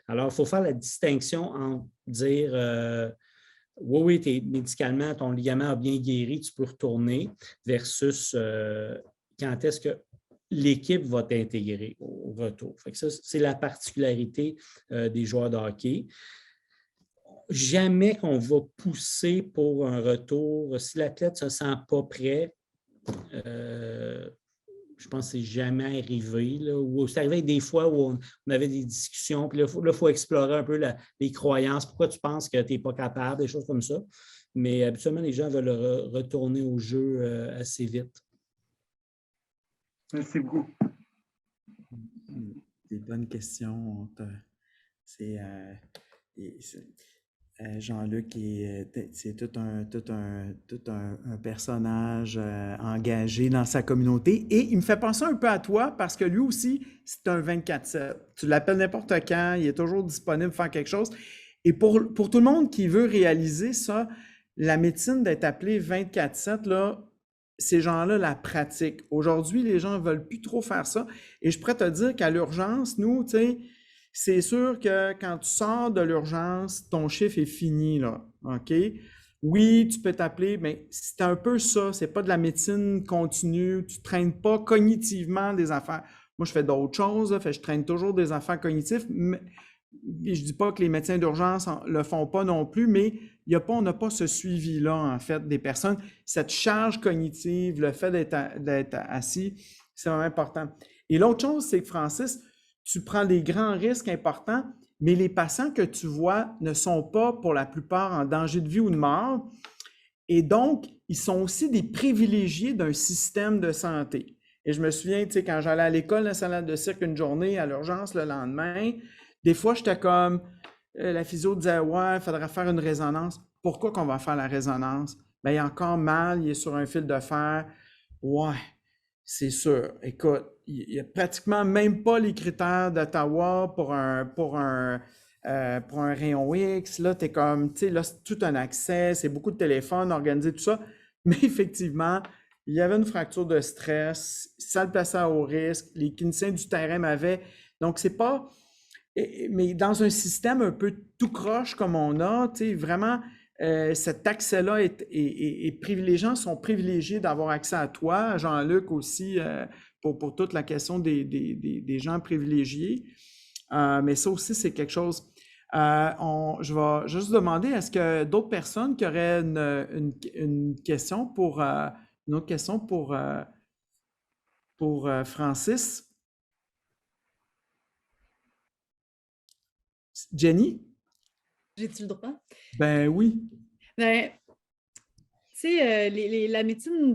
Alors, il faut faire la distinction entre dire oui, médicalement, ton ligament a bien guéri, tu peux retourner, versus quand est-ce que l'équipe va t'intégrer au retour. Fait que ça, c'est la particularité des joueurs de hockey. Jamais qu'on va pousser pour un retour. Si l'athlète ne se sent pas prêt, je pense que c'est jamais arrivé. Là, ou c'est arrivé des fois où on avait des discussions, puis là, il faut explorer un peu les croyances. Pourquoi tu penses que tu n'es pas capable, des choses comme ça. Mais habituellement, les gens veulent retourner au jeu assez vite. Merci beaucoup. Des bonnes questions. C'est Jean-Luc, c'est tout un personnage engagé dans sa communauté. Et il me fait penser un peu à toi parce que lui aussi, c'est un 24/7. Tu l'appelles n'importe quand, il est toujours disponible pour faire quelque chose. Et pour tout le monde qui veut réaliser ça, la médecine d'être appelée 24/7, là, ces gens-là la pratiquent. Aujourd'hui, les gens ne veulent plus trop faire ça. Et je pourrais te dire qu'à l'urgence, nous, tu sais, c'est sûr que quand tu sors de l'urgence, ton chiffre est fini, là. OK? Oui, tu peux t'appeler, mais c'est un peu ça. C'est pas de la médecine continue. Tu ne traînes pas cognitivement des affaires. Moi, je fais d'autres choses, là, je traîne toujours des affaires cognitives. Mais je ne dis pas que les médecins d'urgence ne le font pas non plus, mais on n'a pas ce suivi-là, en fait, des personnes. Cette charge cognitive, le fait d'être assis, c'est vraiment important. Et l'autre chose, c'est que, Francis, tu prends des grands risques importants, mais les patients que tu vois ne sont pas, pour la plupart, en danger de vie ou de mort. Et donc, ils sont aussi des privilégiés d'un système de santé. Et je me souviens, tu sais, quand j'allais à l'école nationale de cirque une journée à l'urgence le lendemain, des fois, j'étais comme, la physio disait, ouais, il faudrait faire une résonance. Pourquoi qu'on va faire la résonance? Bien, il est encore mal, il est sur un fil de fer. Ouais, c'est sûr. Écoute, il n'y a pratiquement même pas les critères d'Ottawa pour un rayon X. Là, tu es comme, tu sais, là, c'est tout un accès, c'est beaucoup de téléphones, organiser tout ça. Mais effectivement, il y avait une fracture de stress, ça le plaçait à haut risque. Les cliniciens du terrain m'avaient. Donc, c'est pas. Mais dans un système un peu tout croche comme on a, tu sais, vraiment, cet accès-là les gens sont privilégiés d'avoir accès à toi, Jean-Luc aussi, pour toute la question des gens privilégiés. Mais ça aussi, c'est quelque chose. Je vais juste demander, est-ce que d'autres personnes qui auraient une question une autre question pour Francis? Jenny? J'ai-tu le droit? Ben oui. Ben, tu sais, la médecine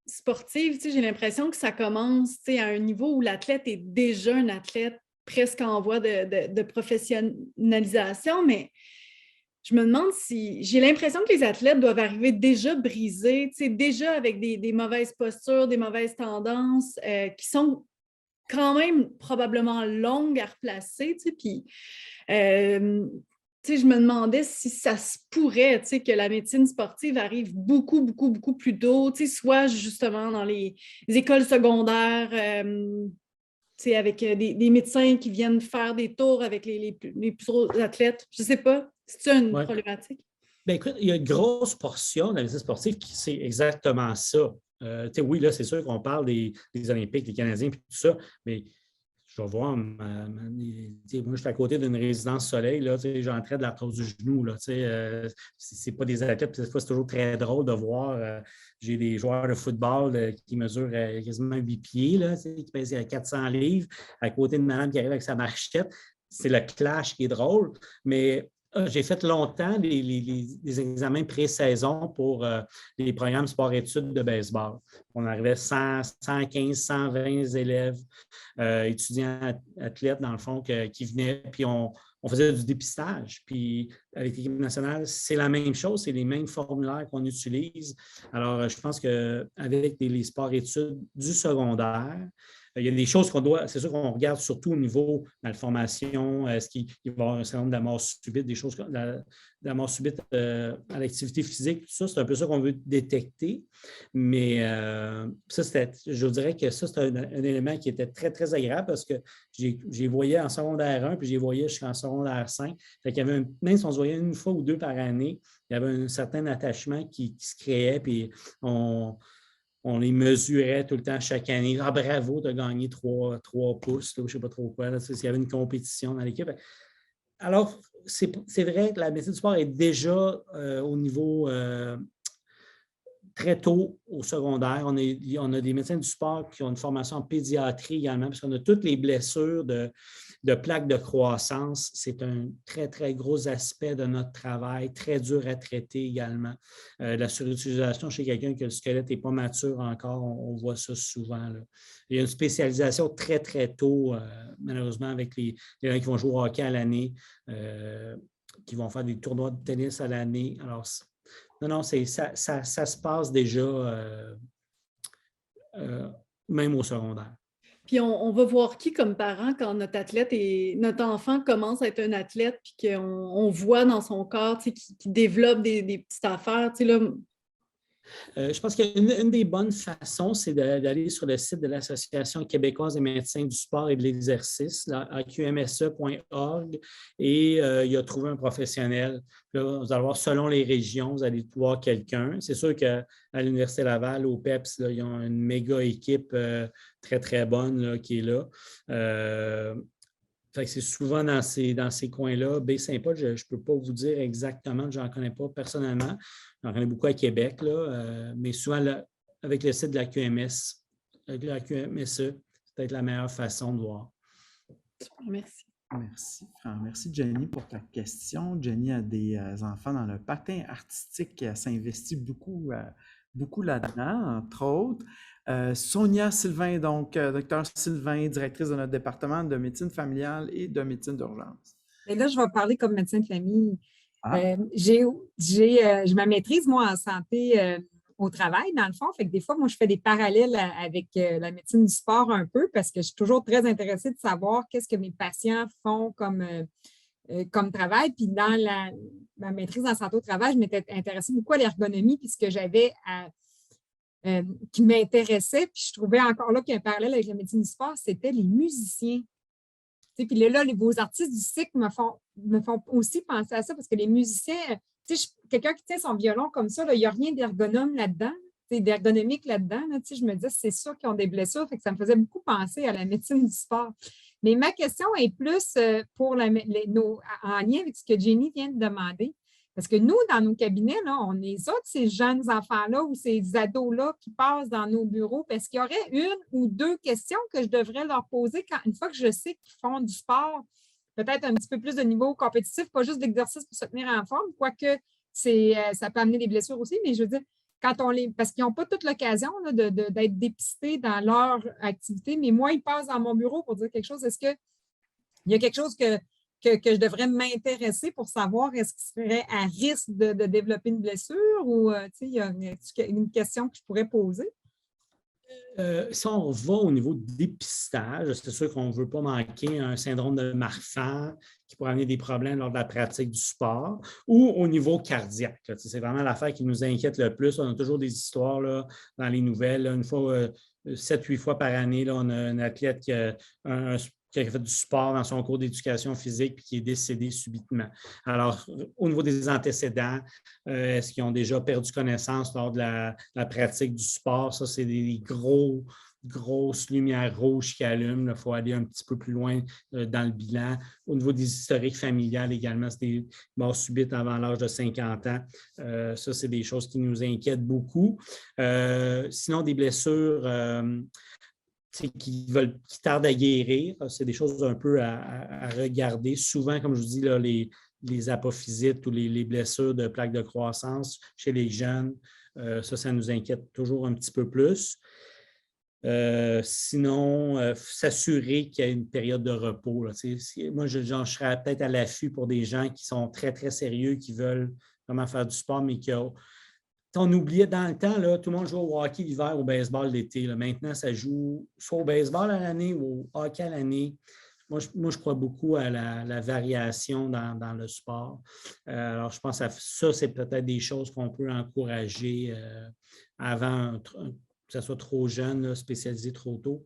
sportive, tu sais, j'ai l'impression que ça commence, tu sais, à un niveau où l'athlète est déjà un athlète presque en voie de professionnalisation, mais je me demande si j'ai l'impression que les athlètes doivent arriver déjà brisés, déjà avec des mauvaises postures, des mauvaises tendances qui sont quand même probablement longues à replacer. Puis, je me demandais si ça se pourrait que la médecine sportive arrive beaucoup, beaucoup, beaucoup plus tôt, soit justement dans les écoles secondaires, avec des médecins qui viennent faire des tours avec les plus gros athlètes. Je ne sais pas. C'est une problématique? Bien, écoute, il y a une grosse portion de la médecine sportive qui c'est exactement ça. Oui, là, c'est sûr qu'on parle des Olympiques, des Canadiens et tout ça, mais je vais voir, moi, je suis à côté d'une résidence soleil, là, j'entrais de l'arthrose du genou. Là, c'est pas des athlètes, puis cette fois, c'est toujours très drôle de voir. J'ai des joueurs de football qui mesurent quasiment 8 pieds, là, qui pèsent 400 livres, à côté de madame qui arrive avec sa marchette. C'est le clash qui est drôle, mais j'ai fait longtemps les examens pré-saison pour les programmes sport-études de baseball. On arrivait 115, 120 élèves, étudiants, athlètes, dans le fond, qui venaient, puis on faisait du dépistage. Puis avec l'équipe nationale, c'est la même chose, c'est les mêmes formulaires qu'on utilise. Alors, je pense qu'avec les sports-études du secondaire, il y a des choses c'est sûr qu'on regarde surtout au niveau de la formation, est-ce qu'il va y avoir un certain nombre de la mort subite, des choses comme la mort subite à l'activité physique, tout ça, c'est un peu ça qu'on veut détecter. Mais je dirais que ça, c'est un élément qui était très, très agréable parce que j'ai voyé en secondaire 1 puis j'ai voyé jusqu'en secondaire 5. Fait qu'il y avait même si on se voyait une fois ou deux par année, il y avait un certain attachement qui se créait, puis on les mesurait tout le temps chaque année. Ah, bravo, tu as gagné 3 pouces, là, je ne sais pas trop quoi. S'il y avait une compétition dans l'équipe. Alors, c'est vrai que la médecine du sport est déjà au niveau très tôt au secondaire. On a des médecins du sport qui ont une formation en pédiatrie également, parce qu'on a toutes les blessures de plaques de croissance. C'est un très, très gros aspect de notre travail, très dur à traiter également. La surutilisation chez quelqu'un que le squelette n'est pas mature encore, on voit ça souvent, là. Il y a une spécialisation très, très tôt, malheureusement, avec les gens qui vont jouer au hockey à l'année, qui vont faire des tournois de tennis à l'année. Alors, non, ça se passe déjà même au secondaire. Puis on va voir qui comme parent quand notre enfant commence à être un athlète, puis qu'on voit dans son corps qu'il développe des petites affaires. Là. Je pense qu'une des bonnes façons, c'est d'aller sur le site de l'Association québécoise des médecins du sport et de l'exercice, aqmse.org, et il y a trouvé un professionnel. Là, vous allez voir, selon les régions, vous allez voir quelqu'un. C'est sûr qu'à l'Université Laval, au PEPS, là, ils ont une méga équipe très, très bonne là, qui est là. Fait que c'est souvent dans ces coins-là. Baie-Saint-Paul, je ne peux pas vous dire exactement, je n'en connais pas personnellement. J'en connais beaucoup à Québec, là, mais souvent là, avec le site de la QMS, avec la QMSE, c'est peut-être la meilleure façon de voir. Merci. Merci, Jenny, pour ta question. Jenny a des enfants dans le patin artistique. Elle s'investit beaucoup là-dedans, entre autres. Sonia Sylvain, donc, docteur Sylvain, directrice de notre département de médecine familiale et de médecine d'urgence. Et là, je vais parler comme médecin de famille. J'ai ma maîtrise, moi, en santé au travail, dans le fond. Fait que des fois, moi, je fais des parallèles avec la médecine du sport un peu parce que je suis toujours très intéressée de savoir qu'est-ce que mes patients font comme travail. Puis dans ma maîtrise en santé au travail, je m'étais intéressée beaucoup à l'ergonomie puis ce que j'avais qui m'intéressait, puis je trouvais encore là qu'il y a un parallèle avec la médecine du sport, c'était les musiciens. Puis là, vos artistes du cycle me font aussi penser à ça, parce que les musiciens, quelqu'un qui tient son violon comme ça, là, il n'y a rien d'ergonome là-dedans, d'ergonomique là-dedans. Là, je me disais, c'est sûr qu'ils ont des blessures, fait que ça me faisait beaucoup penser à la médecine du sport. Mais ma question est plus en lien avec ce que Jenny vient de demander. Parce que nous, dans nos cabinets, là, on est ça, ces jeunes enfants-là ou ces ados-là qui passent dans nos bureaux. Est-ce qu'il y aurait une ou deux questions que je devrais leur poser une fois que je sais qu'ils font du sport, peut-être un petit peu plus de niveau compétitif, pas juste d'exercice pour se tenir en forme, quoique ça peut amener des blessures aussi, mais je veux dire, parce qu'ils n'ont pas toute l'occasion là, d'être dépistés dans leur activité, mais moi, ils passent dans mon bureau pour dire quelque chose. Est-ce que Il y a quelque chose que je devrais m'intéresser pour savoir est-ce qu'il serait à risque de développer une blessure ou il y a une question que je pourrais poser? Si on va au niveau du dépistage, c'est sûr qu'on ne veut pas manquer un syndrome de Marfan qui pourrait amener des problèmes lors de la pratique du sport ou au niveau cardiaque. C'est vraiment l'affaire qui nous inquiète le plus. On a toujours des histoires là, dans les nouvelles. Là, une fois, 7-8 fois par année, là, on a un athlète qui a fait du sport dans son cours d'éducation physique et qui est décédé subitement. Alors, au niveau des antécédents, est-ce qu'ils ont déjà perdu connaissance lors de la pratique du sport? Ça, c'est des grosses lumières rouges qui allument. Il faut aller un petit peu plus loin dans le bilan. Au niveau des historiques familiales également, c'est des morts subites avant l'âge de 50 ans. Ça, c'est des choses qui nous inquiètent beaucoup. Sinon, des blessures qui tardent à guérir, c'est des choses un peu à regarder. Souvent, comme je vous dis, là, les apophysites ou les blessures de plaques de croissance chez les jeunes, ça nous inquiète toujours un petit peu plus. Sinon, s'assurer qu'il y a une période de repos. Là, moi, je serais peut-être à l'affût pour des gens qui sont très, très sérieux, qui veulent vraiment faire du sport, mais qui ont... On oubliait dans le temps, là, tout le monde jouait au hockey l'hiver, au baseball l'été. Maintenant, ça joue soit au baseball à l'année ou au hockey à l'année. Moi, je crois beaucoup à la variation dans le sport. Alors, je pense que ça, c'est peut-être des choses qu'on peut encourager avant que ça soit trop jeune, là, spécialisé trop tôt.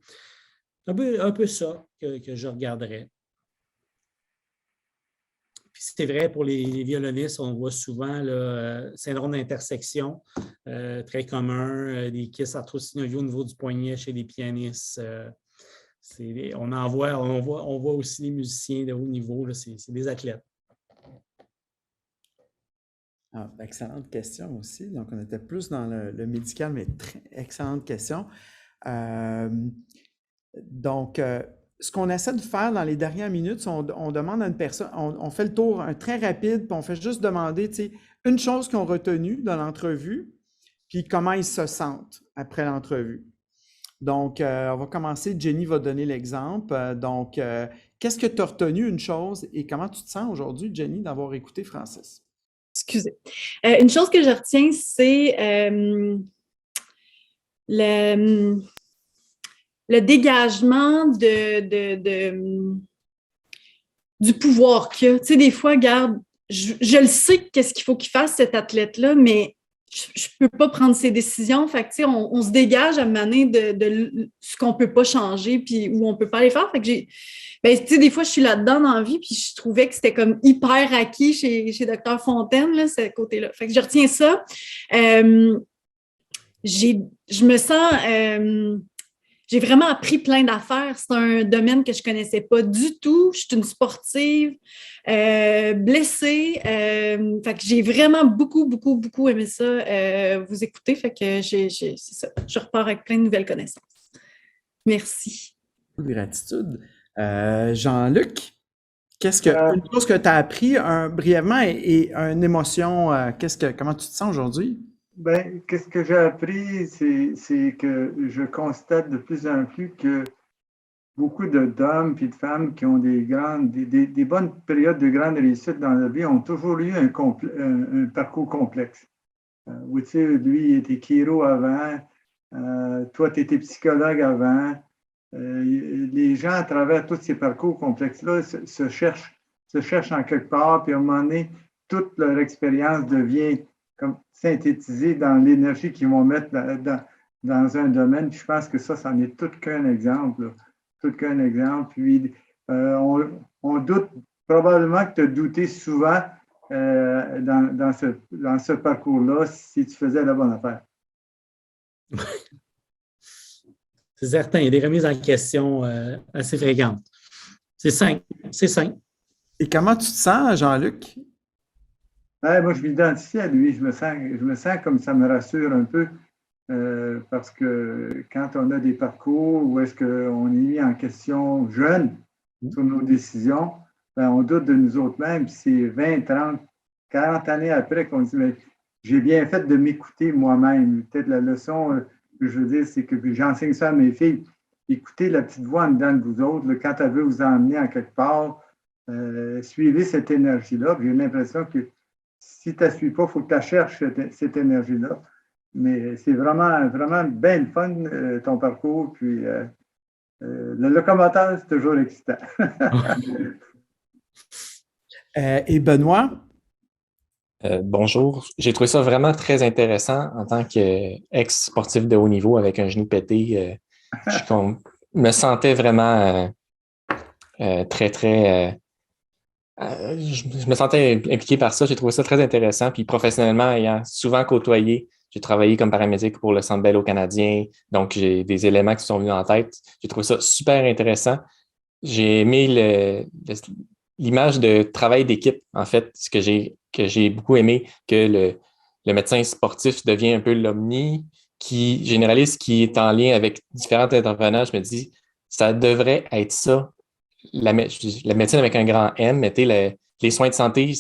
Un peu ça que je regarderais. Puis c'est vrai pour les violonistes, on voit souvent le syndrome d'intersection, très commun, des kysts arthrosynoviaux au niveau du poignet chez les pianistes. On voit aussi les musiciens de haut niveau, là, c'est des athlètes. Ah, excellente question aussi. Donc, on était plus dans le médical, mais excellente question. Ce qu'on essaie de faire dans les dernières minutes, c'est on demande à une personne, on fait le tour très rapide, puis on fait juste demander, une chose qu'ils ont retenue dans l'entrevue, puis comment ils se sentent après l'entrevue. Donc, on va commencer. Jenny va donner l'exemple. Qu'est-ce que tu as retenu, une chose, et comment tu te sens aujourd'hui, Jenny, d'avoir écouté Francis? Excusez. Une chose que je retiens, c'est le dégagement du pouvoir qu'il y a. Tu sais, des fois, regarde, je le sais qu'est-ce qu'il faut qu'il fasse, cet athlète-là, mais je ne peux pas prendre ses décisions. Fait que, tu sais, on se dégage à mener de ce qu'on ne peut pas changer puis où on ne peut pas aller faire. Fait que tu sais, des fois, je suis là-dedans dans la vie puis je trouvais que c'était comme hyper acquis chez Dr. Fontaine, là, ce côté-là. Fait que je retiens ça. Je me sens... j'ai vraiment appris plein d'affaires. C'est un domaine que je ne connaissais pas du tout. Je suis une sportive, blessée. Fait que j'ai vraiment beaucoup aimé ça, vous écouter. Fait que c'est ça. Je repars avec plein de nouvelles connaissances. Merci. Gratitude. Jean-Luc, une chose que tu as appris brièvement et une émotion, comment tu te sens aujourd'hui? Ben, qu'est-ce que j'ai appris, c'est que je constate de plus en plus que beaucoup d'hommes et de femmes qui ont des bonnes périodes de grande réussite dans la vie ont toujours eu un parcours complexe. Tu sais, lui, il était chiro avant, toi, tu étais psychologue avant. Les gens, à travers tous ces parcours complexes-là, se cherchent en quelque part, puis à un moment donné, toute leur expérience devient comme synthétisée dans l'énergie qu'ils vont mettre dans un domaine. Puis je pense que ça en est tout qu'un exemple. Là. Tout qu'un exemple. Puis on doute probablement que tu as douté souvent dans ce parcours-là si tu faisais la bonne affaire. C'est certain, il y a des remises en question assez fréquentes. C'est simple. Et comment tu te sens, Jean-Luc? Moi, je m'identifie à lui. Je me sens comme ça me rassure un peu parce que quand on a des parcours où est-ce qu'on est mis en question jeune sur nos décisions, on doute de nous autres mêmes. Puis c'est 20, 30, 40 années après qu'on dit j'ai bien fait de m'écouter moi-même. Peut-être la leçon que je veux dire, c'est que j'enseigne ça à mes filles. écoutez la petite voix en dedans de vous autres, là, quand elle veut vous emmener en quelque part, suivez cette énergie-là. J'ai l'impression que si tu ne la suis pas, il faut que tu cherches cette énergie-là. Mais c'est vraiment, vraiment bien le fun, ton parcours. Puis le locomoteur, c'est toujours excitant. Et Benoît? Bonjour. J'ai trouvé ça vraiment très intéressant en tant qu'ex-sportif de haut niveau avec un genou pété. Je me sentais vraiment très, très... je me sentais impliqué par ça. J'ai trouvé ça très intéressant. Puis professionnellement, ayant souvent côtoyé, j'ai travaillé comme paramédic pour le Centre Bell au Canadien. Donc, j'ai des éléments qui sont venus en tête. J'ai trouvé ça super intéressant. J'ai aimé l'image de travail d'équipe, en fait, ce que j'ai beaucoup aimé, que le médecin sportif devient un peu l'omni, qui généraliste, qui est en lien avec différents intervenants. Je me dis, ça devrait être ça, la médecine avec un grand M. Mais les soins de santé,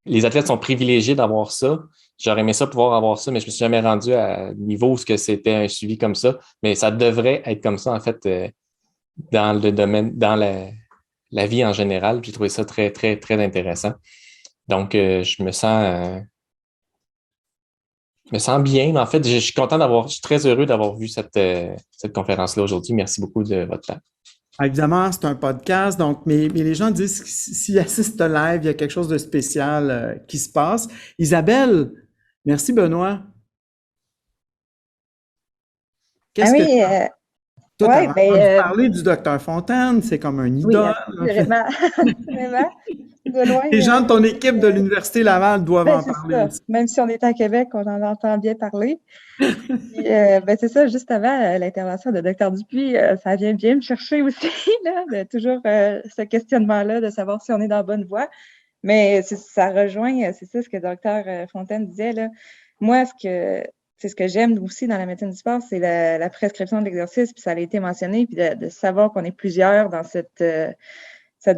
les athlètes sont privilégiés d'avoir ça. J'aurais aimé ça pouvoir avoir ça, mais je me suis jamais rendu à niveau où c'était un suivi comme ça. Mais ça devrait être comme ça, en fait, dans le domaine, dans la vie en général. J'ai trouvé ça très, très, très intéressant. Donc, je me sens bien. En fait, je suis très heureux d'avoir vu cette conférence-là aujourd'hui. Merci beaucoup de votre temps. Évidemment, c'est un podcast, donc, mais les gens disent que s'ils assistent live, il y a quelque chose de spécial qui se passe. Isabelle, merci Benoît. Qu'est-ce que toi, tu as parlé du docteur Fontaine, c'est comme un idole. Oui, vraiment. Vraiment. De loin, les gens de ton équipe de l'Université Laval doivent en parler. Même si on est à Québec, on en entend bien parler. Puis, c'est ça, juste avant l'intervention de Dr Dupuis, ça vient bien me chercher aussi, là, de toujours ce questionnement-là, de savoir si on est dans la bonne voie. Mais ça rejoint, c'est ça ce que Dr Fontaine disait, là. Moi, c'est ce que j'aime aussi dans la médecine du sport, c'est la prescription de l'exercice, puis ça a été mentionné, puis de savoir qu'on est plusieurs dans cette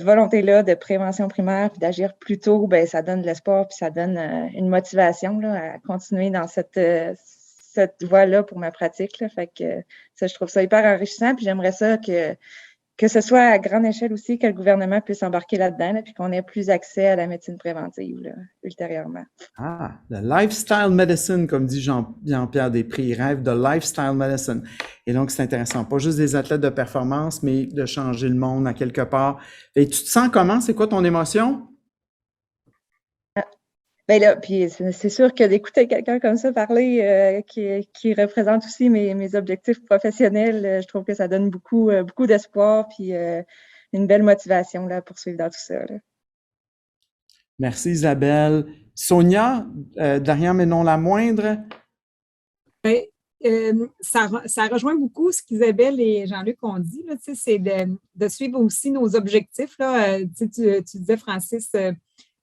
volonté-là de prévention primaire, puis d'agir plus tôt, ben ça donne de l'espoir, puis ça donne une motivation là, à continuer dans cette voie-là pour ma pratique. Là. Fait que ça, je trouve ça hyper enrichissant, puis j'aimerais ça que ce soit à grande échelle aussi, que le gouvernement puisse embarquer là-dedans, là, puis qu'on ait plus accès à la médecine préventive là, ultérieurement. Ah, le lifestyle medicine, comme dit Jean-Pierre Després, il rêve de lifestyle medicine. Et donc, c'est intéressant, pas juste des athlètes de performance, mais de changer le monde à quelque part. Et tu te sens comment? C'est quoi ton émotion? Ben là, puis c'est sûr que d'écouter quelqu'un comme ça parler, qui représente aussi mes objectifs professionnels, je trouve que ça donne beaucoup d'espoir, puis une belle motivation là, à poursuivre dans tout ça. Là. Merci Isabelle. Sonia, derrière mais non la moindre. Ça rejoint beaucoup ce qu'Isabelle et Jean-Luc ont dit, là, c'est de suivre aussi nos objectifs. Là. Tu disais, Francis,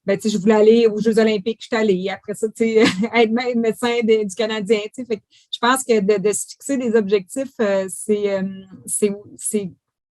je voulais aller aux Jeux olympiques, je suis allée. Après ça, être médecin du Canadien. Fait que je pense que de se fixer des objectifs, c'est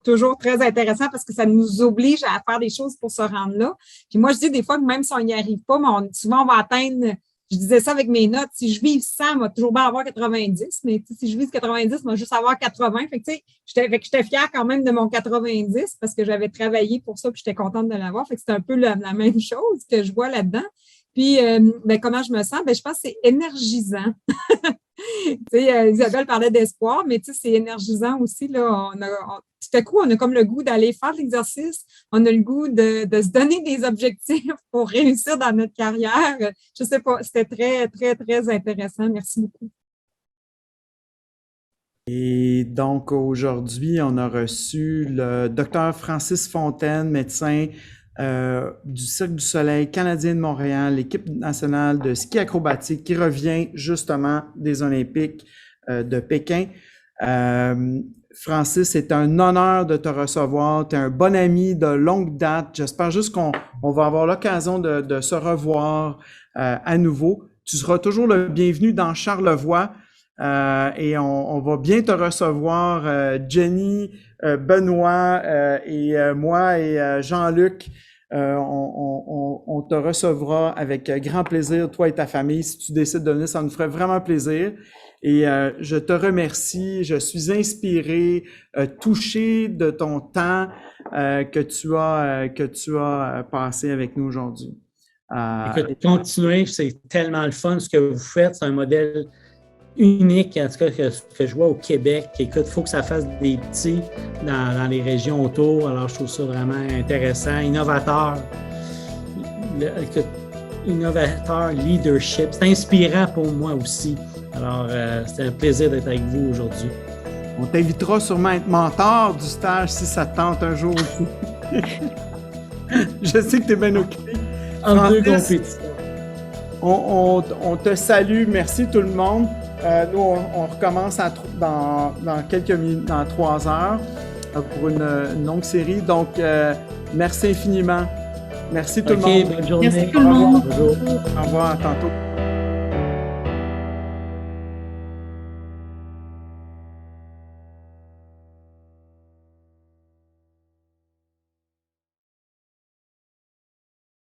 toujours très intéressant parce que ça nous oblige à faire des choses pour se rendre là. Puis moi, je dis des fois que même si on n'y arrive pas, mais souvent, on va atteindre, je disais ça avec mes notes, si je vis 100, on va toujours bien avoir 90, mais si je vis 90, on va juste avoir 80. Fait que j'étais fière quand même de mon 90 parce que j'avais travaillé pour ça puis j'étais contente de l'avoir. Fait que c'est un peu la même chose que je vois là-dedans. Puis, comment je me sens? Je pense que c'est énergisant. Isabelle parlait d'espoir, mais c'est énergisant aussi. Là, tout à coup, on a comme le goût d'aller faire de l'exercice. On a le goût de se donner des objectifs pour réussir dans notre carrière. Je sais pas, c'était très, très, très intéressant. Merci beaucoup. Et donc, aujourd'hui, on a reçu le docteur Francis Fontaine, médecin du Cirque du Soleil canadien de Montréal, l'équipe nationale de ski acrobatique qui revient justement des Olympiques de Pékin. Francis, c'est un honneur de te recevoir. Tu es un bon ami de longue date. J'espère juste qu'on va avoir l'occasion de se revoir à nouveau. Tu seras toujours le bienvenu dans Charlevoix et on va bien te recevoir, Jenny, Benoît et moi et Jean-Luc. On te recevra avec grand plaisir, toi et ta famille. Si tu décides de venir, ça nous ferait vraiment plaisir. Et je te remercie. Je suis inspiré, touché de ton temps que tu as passé avec nous aujourd'hui. Écoute, continuez, c'est tellement le fun ce que vous faites. C'est un modèle unique, en tout cas, que je vois au Québec. Écoute, il faut que ça fasse des petits dans les régions autour. Alors, je trouve ça vraiment intéressant, innovateur. Écoute, innovateur, leadership. C'est inspirant pour moi aussi. Alors, c'est un plaisir d'être avec vous aujourd'hui. On t'invitera sûrement à être mentor du stage si ça te tente un jour aussi. Je sais que tu es bien occupé. En deux compétitions. On te salue. Merci tout le monde. Nous, on recommence dans quelques minutes, dans 3 heures, pour une longue série. Donc, merci infiniment. Merci tout le monde. Bonne journée. Merci tout le monde. Bonjour. Au revoir, à tantôt.